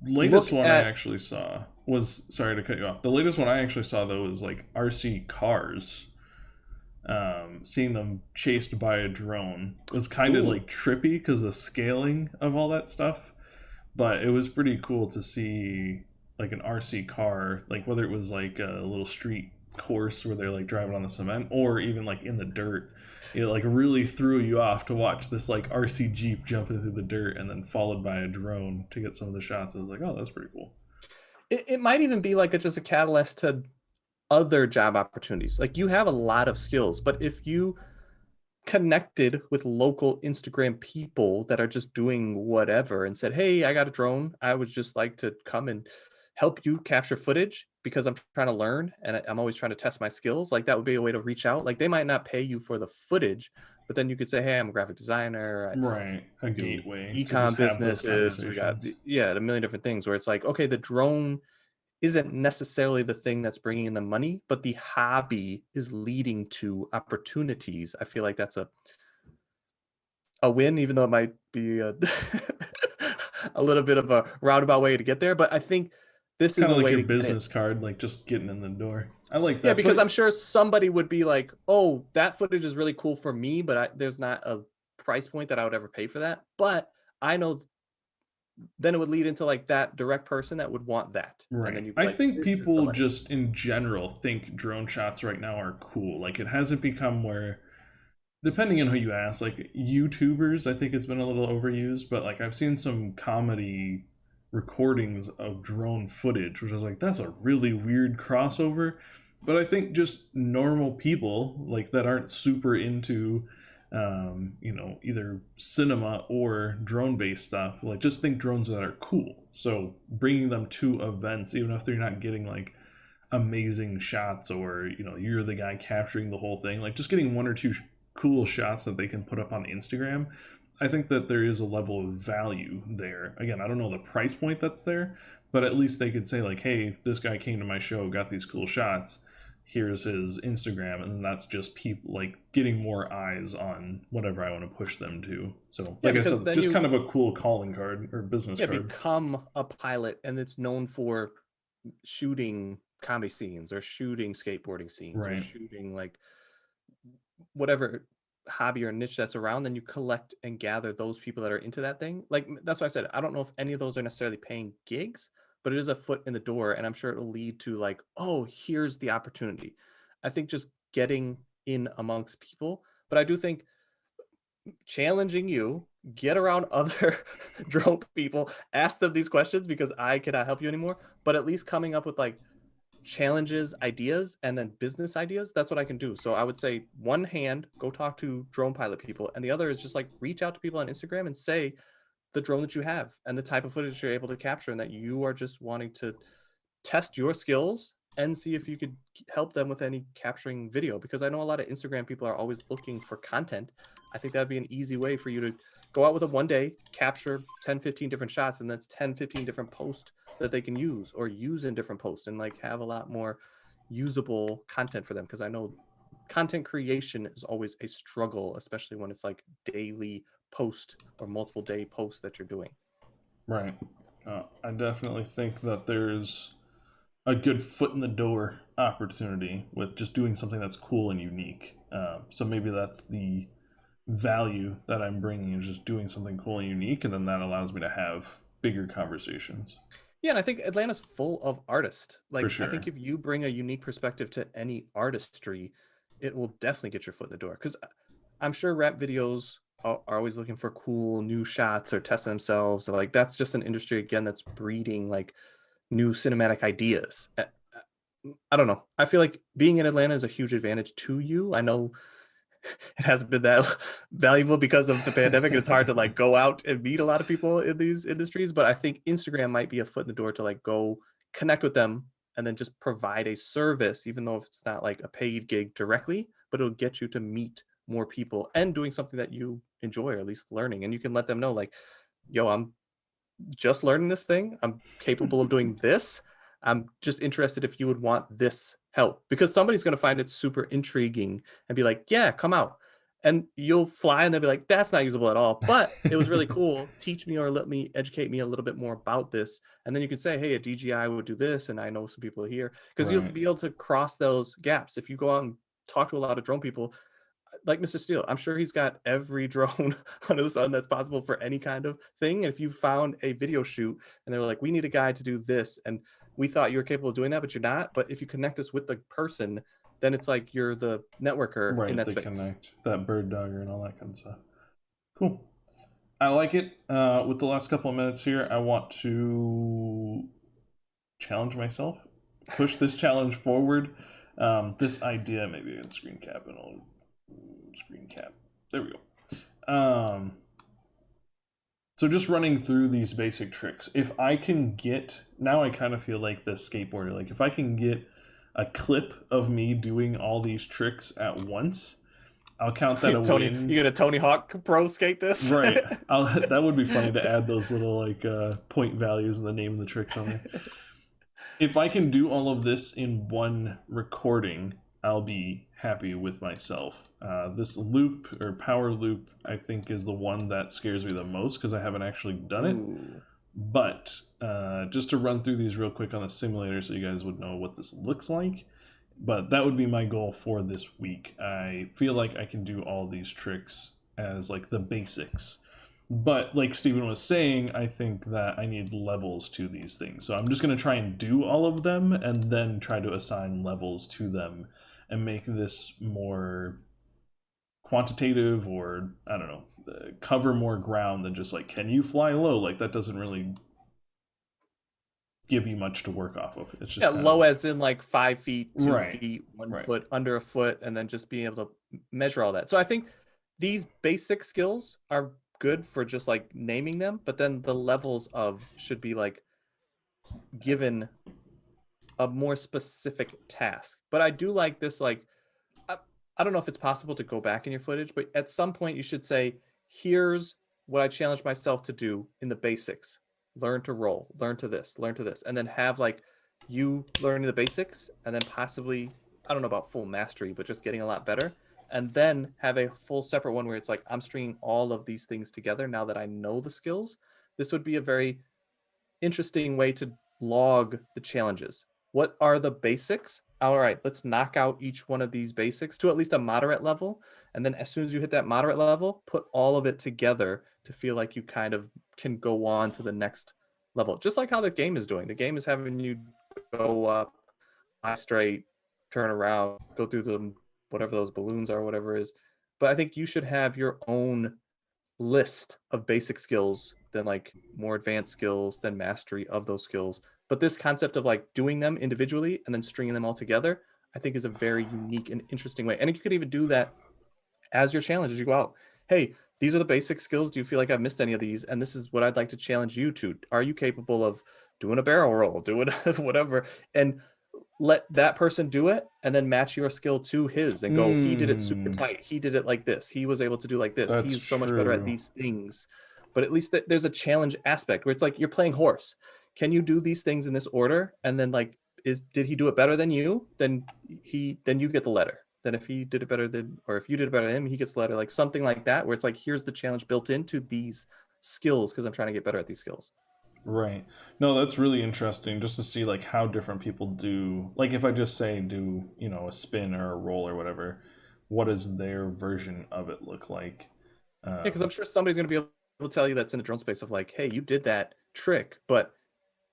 latest Look one I at actually saw was, sorry to cut you off. The latest one I actually saw though was like RC cars. Seeing them chased by a drone was kind of ooh, like trippy because the scaling of all that stuff, but it was pretty cool to see like an RC car, like whether it was like a little street course where they're like driving on the cement or even like in the dirt. It like really threw you off to watch this like RC Jeep jumping through the dirt and then followed by a drone to get some of the shots. I was like, oh, that's pretty cool. it might even be like just a catalyst to other job opportunities. Like you have a lot of skills, but if you connected with local Instagram people that are just doing whatever and said, "Hey, I got a drone. I would just like to come and help you capture footage because I'm trying to learn and I'm always trying to test my skills." Like that would be a way to reach out. Like they might not pay you for the footage, but then you could say, "Hey, I'm a graphic designer. Right. A I do gateway to just ecom have those businesses. We got conversations. yeah, a million different things where it's like, okay, the drone isn't necessarily the thing that's bringing in the money, but the hobby is leading to opportunities. I feel like that's a win, even though it might be a, a little bit of a roundabout way to get there. But I think It's this is kind a of like way your to get it. business card, like just getting in the door. I like Yeah, that. because But I'm sure somebody would be like, "Oh, that footage is really cool for me, but there's not a price point that I would ever pay for that." But I know then it would lead into like that direct person that would want that, and then right. you'd be I like, think "This is the people money." just in general think drone shots right now are cool. Like it hasn't become where, depending on who you ask, like YouTubers, I think it's been a little overused, but like I've seen some comedy recordings of drone footage, which I was like, that's a really weird crossover. But I think just normal people like that aren't super into either cinema or drone based stuff, like just think drones that are cool. So bringing them to events, even if they're not getting like amazing shots or you're the guy capturing the whole thing, like just getting one or two cool shots that they can put up on Instagram, I think that there is a level of value there. Again, I don't know the price point that's there, but at least they could say like, hey, this guy came to my show, got these cool shots, here's his Instagram, and that's just people like getting more eyes on whatever I want to push them to. So Yeah, like I because said, then just you kind of a cool calling card or business yeah card. become a pilot, and it's known for shooting comedy scenes or shooting skateboarding scenes or Right. shooting like whatever hobby or niche that's around. Then you collect and gather those people that are into that thing. Like that's why I said I don't know if any of those are necessarily paying gigs, but it is a foot in the door, and I'm sure it will lead to like, oh, here's the opportunity. I think just getting in amongst people, but I do think challenging you, get around other drone people, ask them these questions because I cannot help you anymore, but at least coming up with like challenges, ideas, and then business ideas. That's what I can do. So I would say one hand, go talk to drone pilot people, and the other is just like reach out to people on Instagram and say, the drone that you have and the type of footage you're able to capture, and that you are just wanting to test your skills and see if you could help them with any capturing video. Because I know a lot of Instagram people are always looking for content. I think that'd be an easy way for you to go out with a one day, capture 10, 15 different shots, and that's 10, 15 different posts that they can use or use in different posts, and like have a lot more usable content for them. Because I know content creation is always a struggle, especially when it's like daily post or multiple day posts that you're doing. Right. I definitely think that there's a good foot in the door opportunity with just doing something that's cool and unique. So maybe that's the value that I'm bringing, is just doing something cool and unique, and then that allows me to have bigger conversations. Yeah, and I think Atlanta's full of artists. For Like, I think sure. if you bring a unique perspective to any artistry, it will definitely get your foot in the door. Because I'm sure rap videos are always looking for cool new shots or testing themselves. Like, that's just an industry again that's breeding like new cinematic ideas. I don't know. I feel like being in Atlanta is a huge advantage to you. I know it hasn't been that valuable because of the pandemic. It's hard to like go out and meet a lot of people in these industries, but I think Instagram might be a foot in the door to like go connect with them and then just provide a service, even though it's not like a paid gig directly, but it'll get you to meet more people and doing something that you enjoy, or at least learning. And you can let them know like, yo, I'm just learning this thing. I'm capable of doing this. I'm just interested if you would want this help, because somebody's going to find it super intriguing and be like, yeah, come out. And you'll fly and they'll be like, that's not usable at all, but it was really cool. Teach me or let me educate me a little bit more about this. And then you can say, hey, a DJI would do this. And I know some people here, because you'll Right. be able to cross those gaps. If you go out and talk to a lot of drone people, like Mr. Steele, I'm sure he's got every drone under the sun that's possible for any kind of thing. And if you found a video shoot and they were like, we need a guy to do this, and we thought you were capable of doing that, but you're not. But if you connect us with the person, then it's like you're the networker in Right. that They space. connect that bird dogger and all that kind of stuff. Cool. I like it. With the last couple of minutes here, I want to challenge myself, push this challenge forward. This idea, maybe I can screen cap and I'll screen cap. There we go. So just running through these basic tricks. If I can get, now I kind of feel like the skateboarder, like if I can get a clip of me doing all these tricks at once, I'll count that a Tony, win. you gonna Tony Hawk pro skate this? Right. That would be funny to add those little like point values and the name of the tricks on there. If I can do all of this in one recording, I'll be happy with myself. This loop or power loop, I think, is the one that scares me the most because I haven't actually done it. Ooh. But just to run through these real quick on the simulator so you guys would know what this looks like. But that would be my goal for this week. I feel like I can do all these tricks as like the basics. But like Steven was saying, I think that I need levels to these things. So I'm just going to try and do all of them and then try to assign levels to them and make this more quantitative, or I don't know, cover more ground than just like, can you fly low? Like that doesn't really give you much to work off of. It's just Low as in like 5 feet, 2 right, feet, 1 right. foot, under a foot, and then just being able to measure all that. So I think these basic skills are good for just like naming them, but then the levels of should be like given a more specific task. But I do like this, like, I don't know if it's possible to go back in your footage, but at some point you should say, here's what I challenged myself to do in the basics. Learn to roll, learn to this, learn to this, and then have like you learning the basics and then possibly, I don't know about full mastery, but just getting a lot better. And then have a full separate one where it's like, I'm stringing all of these things together now that I know the skills. This would be a very interesting way to log the challenges. What are the basics? All right, let's knock out each one of these basics to at least a moderate level. And then as soon as you hit that moderate level, put all of it together to feel like you kind of can go on to the next level. Just like how the game is doing. The game is having you go up, fly straight, turn around, go through the whatever those balloons are, whatever it is. But I think you should have your own list of basic skills, then like more advanced skills, then mastery of those skills. But this concept of like doing them individually and then stringing them all together, I think is a very unique and interesting way. And you could even do that as your challenge as you go out. hey, these are the basic skills. Do you feel like I've missed any of these? And this is what I'd like to challenge you to. Are you capable of doing a barrel roll, doing whatever? And let that person do it and then match your skill to his and go, he did it super tight. He did it like this. He was able to do like this. That's He's so much better at true. these things. But at least there's a challenge aspect where it's like you're playing horse. Can you do these things in this order? And then like, did he do it better than you? Then you get the letter. Then if he did it better than, or if you did it better than him, he gets the letter, like something like that, where it's like, here's the challenge built into these skills because I'm trying to get better at these skills. Right. No, that's really interesting just to see like how different people do. Like if I just say do, you know, a spin or a roll or whatever, what does their version of it look like? Yeah, because I'm sure somebody's going to be able to tell you that's in the drone space of like, hey, you did that trick, but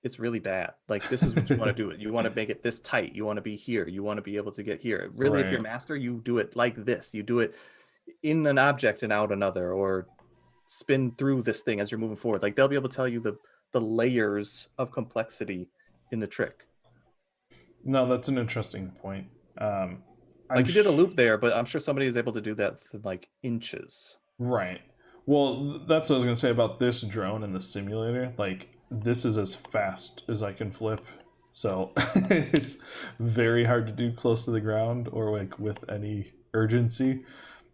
it's really bad. Like this is what you want to do it. You want to make it this tight. You want to be here. You want to be able to get here. Really, if you're Right. master, you do it like this. You do it in an object and out another, or spin through this thing as you're moving forward. Like they'll be able to tell you the layers of complexity in the trick. No, that's an interesting point. Like you did a loop there, but I'm sure somebody is able to do that in like inches. Right. Well, that's what I was going to say about this drone in the simulator. Like, this is as fast as I can flip. So it's very hard to do close to the ground or like with any urgency.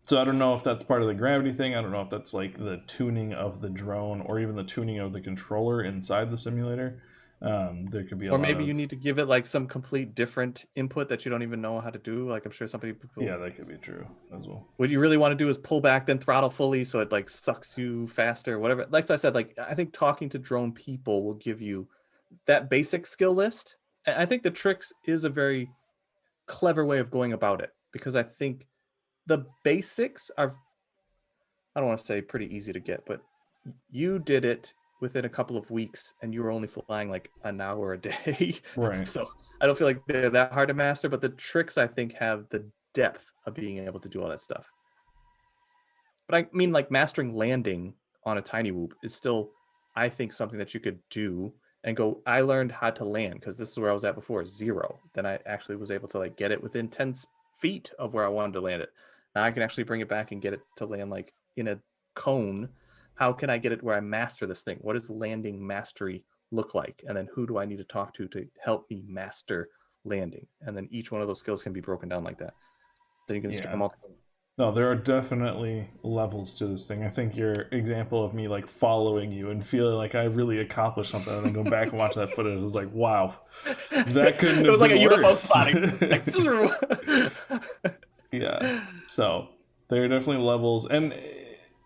So I don't know if that's part of the gravity thing. I don't know if that's like the tuning of the drone or even the tuning of the controller inside the simulator. There could be a Or lot maybe of... you need to give it like some complete different input that you don't even know how to do. Like I'm sure some people. Yeah, that could be true as well. What you really want to do is pull back, then throttle fully, so it like sucks you faster, whatever. Like so I said, like I think talking to drone people will give you that basic skill list. And I think the tricks is a very clever way of going about it because I think the basics are, I don't want to say pretty easy to get, but you did it within a couple of weeks and you were only flying like an hour a day. Right. So I don't feel like they're that hard to master, but the tricks I think have the depth of being able to do all that stuff. But I mean, like mastering landing on a tiny whoop is still, I think, something that you could do and go, I learned how to land because this is where I was at before, 0. Then I actually was able to like get it within 10 feet of where I wanted to land it. Now I can actually bring it back and get it to land like in a cone. How can I get it where I master this thing? What does landing mastery look like? And then who do I need to talk to help me master landing? And then each one of those skills can be broken down like that. Then you can stick them all together. No, there are definitely levels to this thing. I think your example of me like following you and feeling like I really accomplished something and then go back and watch that footage is like, wow, that couldn't have been worse. It was like a UFO spotting. Yeah. So there are definitely levels. And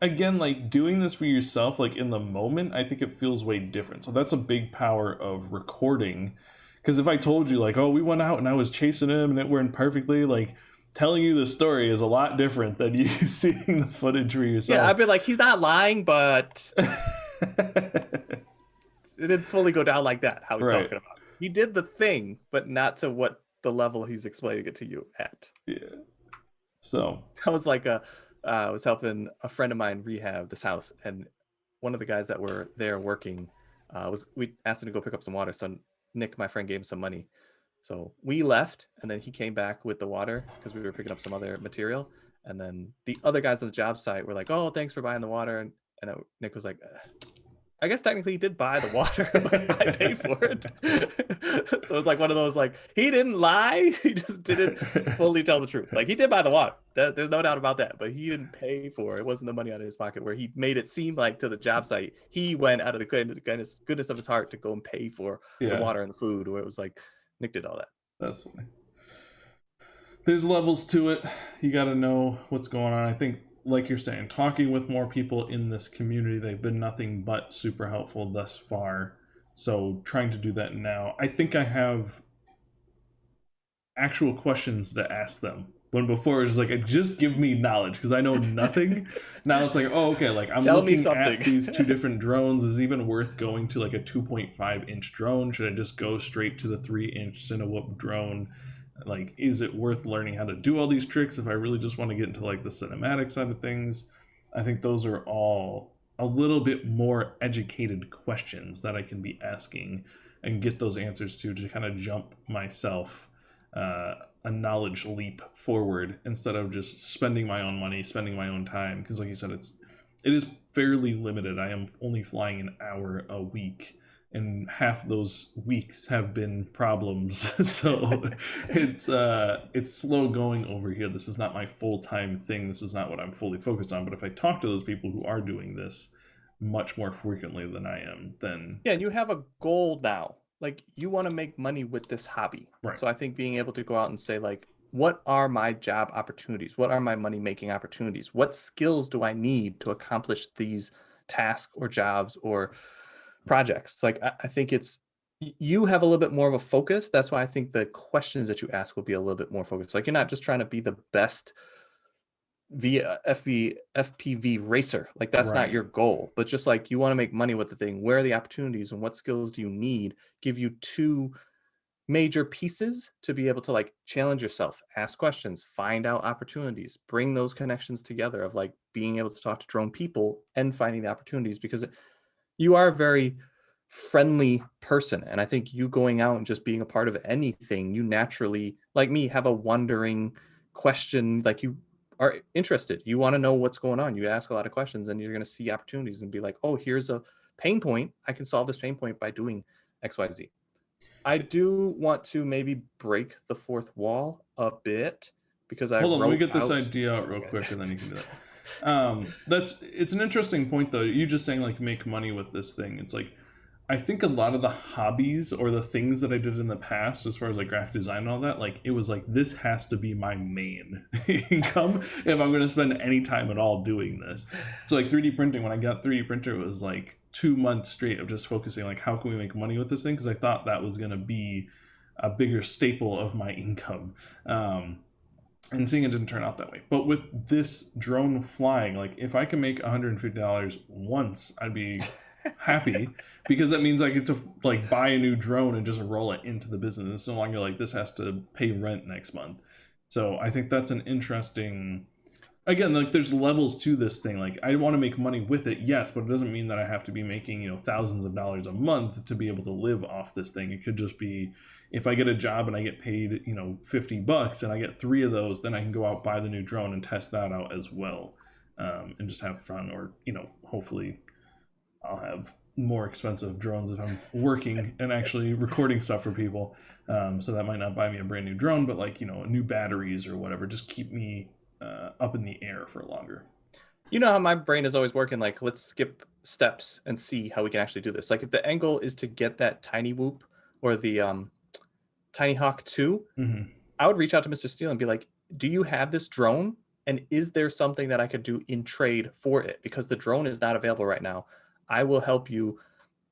again, like doing this for yourself, like in the moment, I think it feels way different. So that's a big power of recording. Because if I told you like, oh, we went out and I was chasing him and it went perfectly, like telling you the story is a lot different than you seeing the footage for yourself. Yeah, I'd be like, he's not lying, but it didn't fully go down like that, how he's talking about. He did the thing, but not to what the level he's explaining it to you at. Yeah. So I was like, I was helping a friend of mine rehab this house, and one of the guys that were there working we asked him to go pick up some water. So Nick, my friend, gave him some money. So we left, and then he came back with the water because we were picking up some other material. And then the other guys on the job site were like, "Oh, thanks for buying the water." And Nick was like, "I guess technically he did buy the water, but I paid for it." So it's like one of those like he didn't lie, he just didn't fully tell the truth. Like he did buy the water, there's no doubt about that, but he didn't pay for it. It wasn't the money out of his pocket. Where he made it seem like to the job site he went out of the goodness of his heart to go and pay for the water and the food. Where it was like Nick did all that. That's funny. There's levels to it. You got to know what's going on. I think, like you're saying, talking with more people in this community, they've been nothing but super helpful thus far. So trying to do that now. I think I have actual questions to ask them. When before it was like, just give me knowledge because I know nothing. Now it's like, oh, okay, like I'm looking at these 2 different drones. Is it even worth going to like a 2.5 inch drone? Should I just go straight to the 3-inch Cinewhoop drone? Like, is it worth learning how to do all these tricks if I really just want to get into like the cinematic side of things? I think those are all a little bit more educated questions that I can be asking and get those answers to kind of jump myself a knowledge leap forward instead of just spending my own money, spending my own time. Because like you said, it is fairly limited. I am only flying an hour a week, and half those weeks have been problems. So it's slow going over here. This is not my full-time thing. This is not what I'm fully focused on. But if I talk to those people who are doing this much more frequently than I am, then Yeah, and you have a goal now. Like you want to make money with this hobby. right. So I think being able to go out and say like, what are my job opportunities? What are my money making opportunities? What skills do I need to accomplish these tasks or jobs or projects? Like I think you have a little bit more of a focus. That's why I think the questions that you ask will be a little bit more focused. Like you're not just trying to be the best via FPV racer. Like that's not Right. your goal, but just like you want to make money with the thing. Where are the opportunities and what skills do you need? Give you two major pieces to be able to like challenge yourself, ask questions, find out opportunities, bring those connections together of like being able to talk to drone people and finding the opportunities because you are a very friendly person. And I think you going out and just being a part of anything, you naturally, like me, have a wondering question. Like you are interested. You want to know what's going on. You ask a lot of questions and you're going to see opportunities and be like, oh, here's a pain point. I can solve this pain point by doing XYZ. I do want to maybe break the fourth wall a bit because I Hold on, let me wrote get this out. idea out real quick, and then you can do that. It's an interesting point though. You just saying like make money with this thing. It's like I think a lot of the hobbies or the things that I did in the past, as far as like graphic design and all that, like it was like this has to be my main income if I'm going to spend any time at all doing this. So like 3D printing, when I got 3D printer, it was like 2 months straight of just focusing like how can we make money with this thing because I thought that was going to be a bigger staple of my income. And seeing it didn't turn out that way. But with this drone flying, like if I can make $150 once, I'd be happy because that means I get to like buy a new drone and just roll it into the business. It's no longer like this has to pay rent next month. So I think that's an interesting. Again, like there's levels to this thing. Like I want to make money with it, yes, but it doesn't mean that I have to be making thousands of dollars a month to be able to live off this thing. It could just be if I get a job and I get paid $50 and I get 3 of those, then I can go out buy the new drone and test that out as well, and just have fun. Or hopefully I'll have more expensive drones if I'm working and actually recording stuff for people. So that might not buy me a brand new drone, but like new batteries or whatever, just keep me up in the air for longer. You know how my brain is always working, like, let's skip steps and see how we can actually do this. Like, if the end goal is to get that Tiny Whoop or the Tiny Hawk 2, Mm-hmm. I would reach out to Mr. Steele and be like, do you have this drone? And is there something that I could do in trade for it? Because the drone is not available right now. I will help you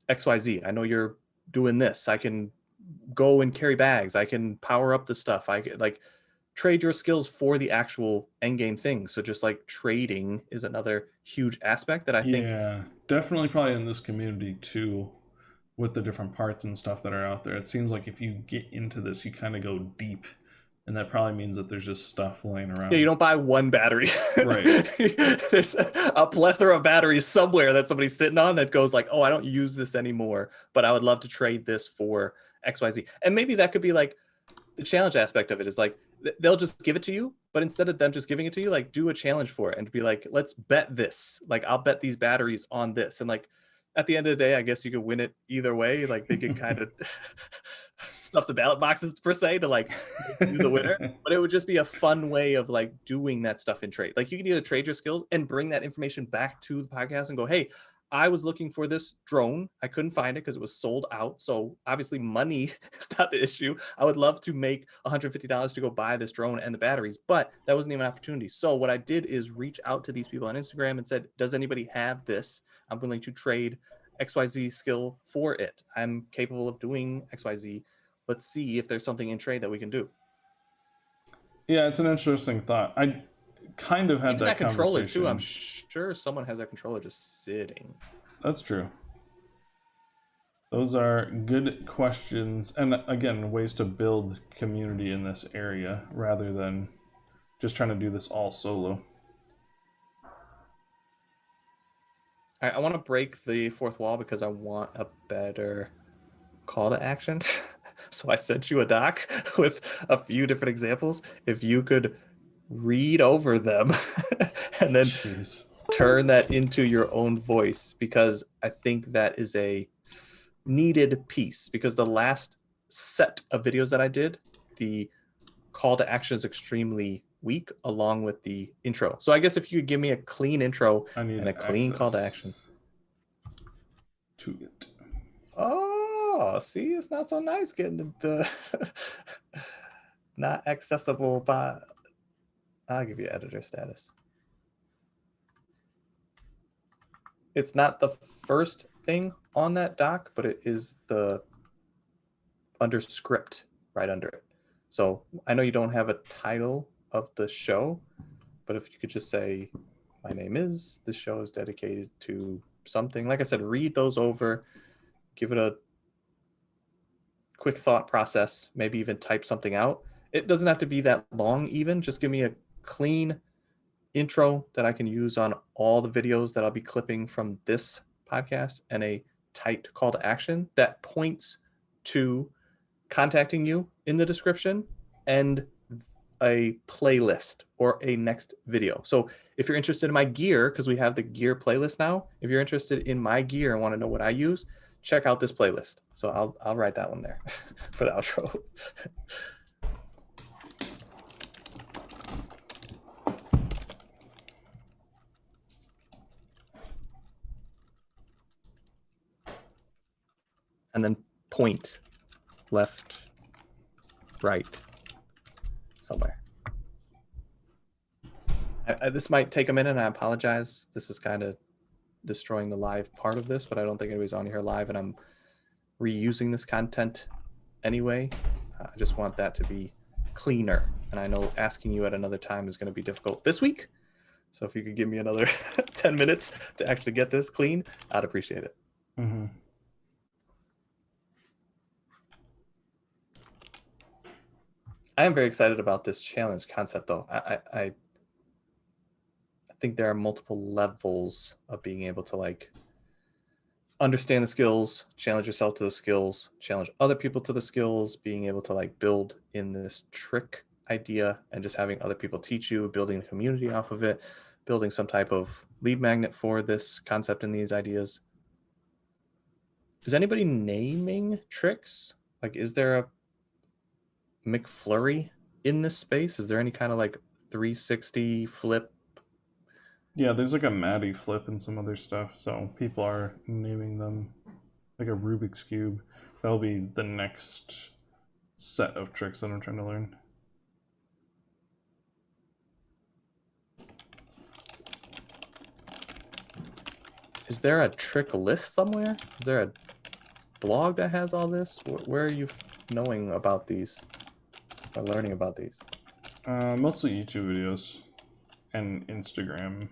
XYZ. I know you're doing this. I can go and carry bags. I can power up the stuff. I could like trade your skills for the actual end game thing. So just like trading is another huge aspect that I think. Yeah, definitely probably in this community too, with the different parts and stuff that are out there. It seems like if you get into this, you kind of go deep, and that probably means that there's just stuff laying Yeah, you around. don't buy one battery. Right. There's a plethora of batteries somewhere that somebody's sitting on that goes like, oh, I don't use this anymore, but I would love to trade this for XYZ. And maybe that could be like the challenge aspect of it is like they'll just give it to you, but instead of them just giving it to you, like do a challenge for it and be like, let's bet this. Like I'll bet these batteries on this. And like at the end of the day, I guess you could win it either way. Like they could kind of stuff the ballot boxes per se to like make you the winner. But it would just be a fun way of like doing that stuff in trade. Like you can either trade your skills and bring that information back to the podcast and go, hey, I was looking for this drone. I couldn't find it because it was sold out. So obviously money is not the issue. I would love to make $150 to go buy this drone and the batteries, but that wasn't even an opportunity. So what I did is reach out to these people on Instagram and said, does anybody have this? I'm willing to trade XYZ skill for it. I'm capable of doing XYZ. Let's see if there's something in trade that we can do. Yeah, it's an interesting thought. I kind of had Even that that controller too. I'm conversation. sure someone has that controller just sitting. That's true. Those are good questions, and again, ways to build community in this area rather than just trying to do this all solo. I want to break the fourth wall because I want a better call to action. So I sent you a doc with a few different examples. If you could read over them and then Jeez. turn that into your own voice, because I think that is a needed piece, because the last set of videos that I did, the call to action is extremely weak along with the intro. So I guess if you could give me a clean intro and a clean call to action to it. Oh, see, it's not so nice getting the not accessible by. I'll give you editor status. It's not the first thing on that doc, but it is the under script right under it. So I know you don't have a title of the show, but if you could just say, my name is, this show is dedicated to something. Like I said, read those over, give it a quick thought process, maybe even type something out. It doesn't have to be that long even. Just give me a clean intro that I can use on all the videos that I'll be clipping from this podcast, and a tight call to action that points to contacting you in the description and a playlist or a next video. So if you're interested in my gear, because we have the gear playlist now, if you're interested in my gear and want to know what I use, check out this playlist. So I'll write that one there for the outro. And then point left, right, somewhere. This might take a minute, and I apologize. This is kind of destroying the live part of this, but I don't think anybody's on here live, and I'm reusing this content anyway. I just want that to be cleaner, and I know asking you at another time is going to be difficult this week. So if you could give me another 10 minutes to actually get this clean, I'd appreciate it. Mm-hmm. I am very excited about this challenge concept, though. I think there are multiple levels of being able to like understand the skills, challenge yourself to the skills, challenge other people to the skills, being able to like build in this trick idea and just having other people teach you, building a community off of it, building some type of lead magnet for this concept and these ideas. Is anybody naming tricks? Like, is there a McFlurry in this space? Is there any kind of like 360 flip? Yeah, there's like a Maddie flip and some other stuff, so people are naming them, like a Rubik's Cube. That'll be the next set of tricks that I'm trying to learn. Is there a trick list somewhere? Is there a blog that has all this? Where are you knowing about these or learning about these? Mostly YouTube videos and Instagram.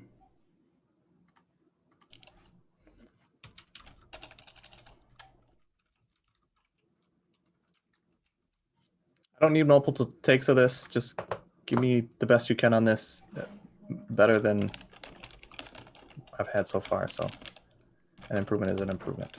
I don't need multiple takes of this. Just give me the best you can on this. Better than I've had so far. So an improvement is an improvement.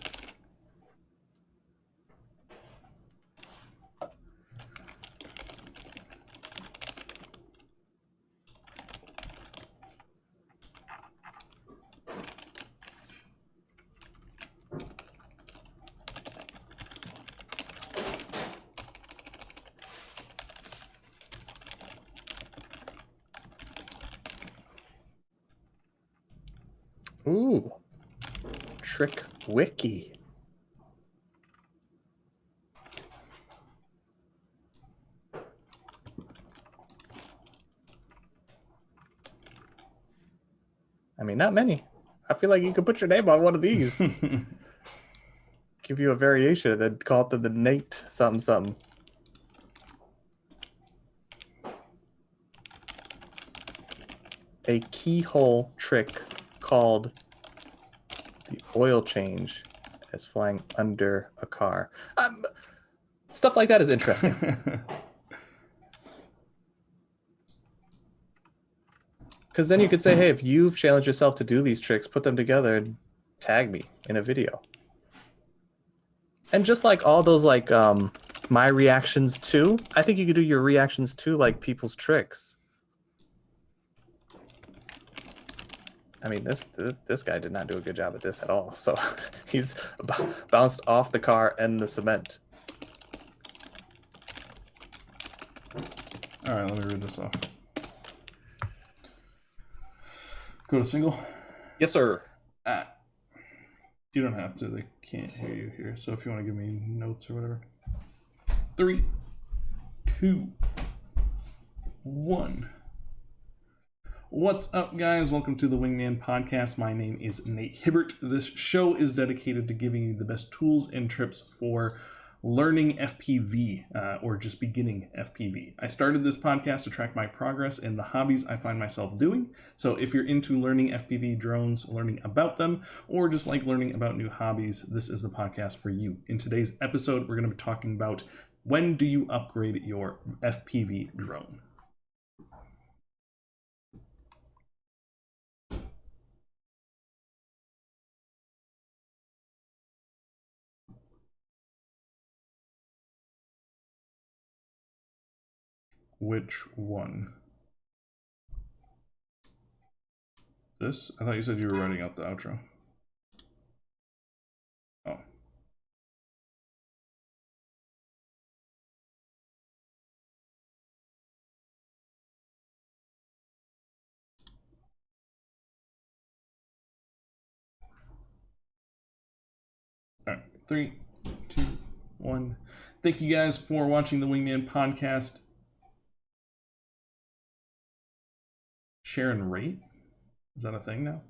Ooh, Trick Wiki. I mean, not many. I feel like you could put your name on one of these. Give you a variation and then call it the Nate something something. A keyhole trick called the oil change is flying under a car. Stuff like that is interesting. Because then you could say, hey, if you've challenged yourself to do these tricks, put them together and tag me in a video. And just like all those like my reactions too, I think you could do your reactions too like people's tricks. I mean, this guy did not do a good job at this at all. So he's bounced off the car and the cement. All right, let me read this off. Go to single. Yes, sir. You don't have to. They can't hear you here. So if you want to give me notes or whatever. 3, 2, 1. What's up, guys? Welcome to the Wingman podcast. My name is Nate Hibbert. This show is dedicated to giving you the best tools and tips for learning FPV or just beginning FPV. I started this podcast to track my progress in the hobbies I find myself doing. So if you're into learning FPV drones, learning about them, or just like learning about new hobbies, this is the podcast for you. In today's episode, we're going to be talking about when do you upgrade your FPV drone? Which one? This? I thought you said you were writing out the outro. Oh. All right, 3, 2, 1. Thank you guys for watching the Wingman podcast. Share and rate? Is that a thing now?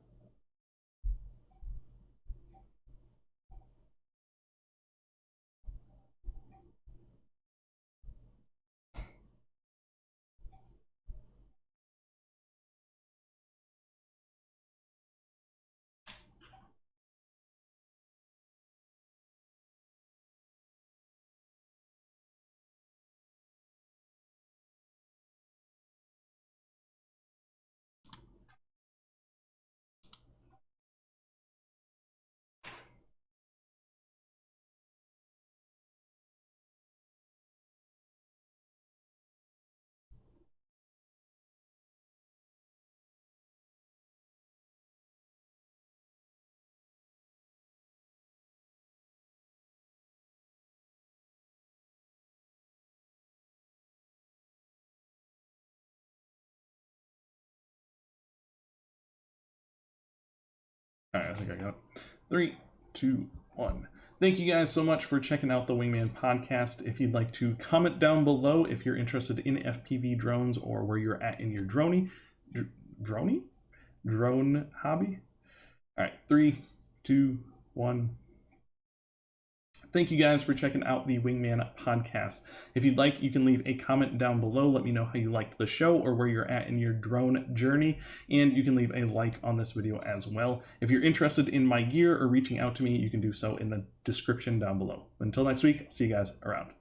All right, I think I got it. 3, 2, 1. Thank you guys so much for checking out the Wingman podcast. If you'd like to comment down below if you're interested in FPV drones or where you're at in your drone hobby. All right, 3, 2, 1. Thank you guys for checking out the Wingman podcast. If you'd like, you can leave a comment down below. Let me know how you liked the show or where you're at in your drone journey. And you can leave a like on this video as well. If you're interested in my gear or reaching out to me, you can do so in the description down below. Until next week, see you guys around.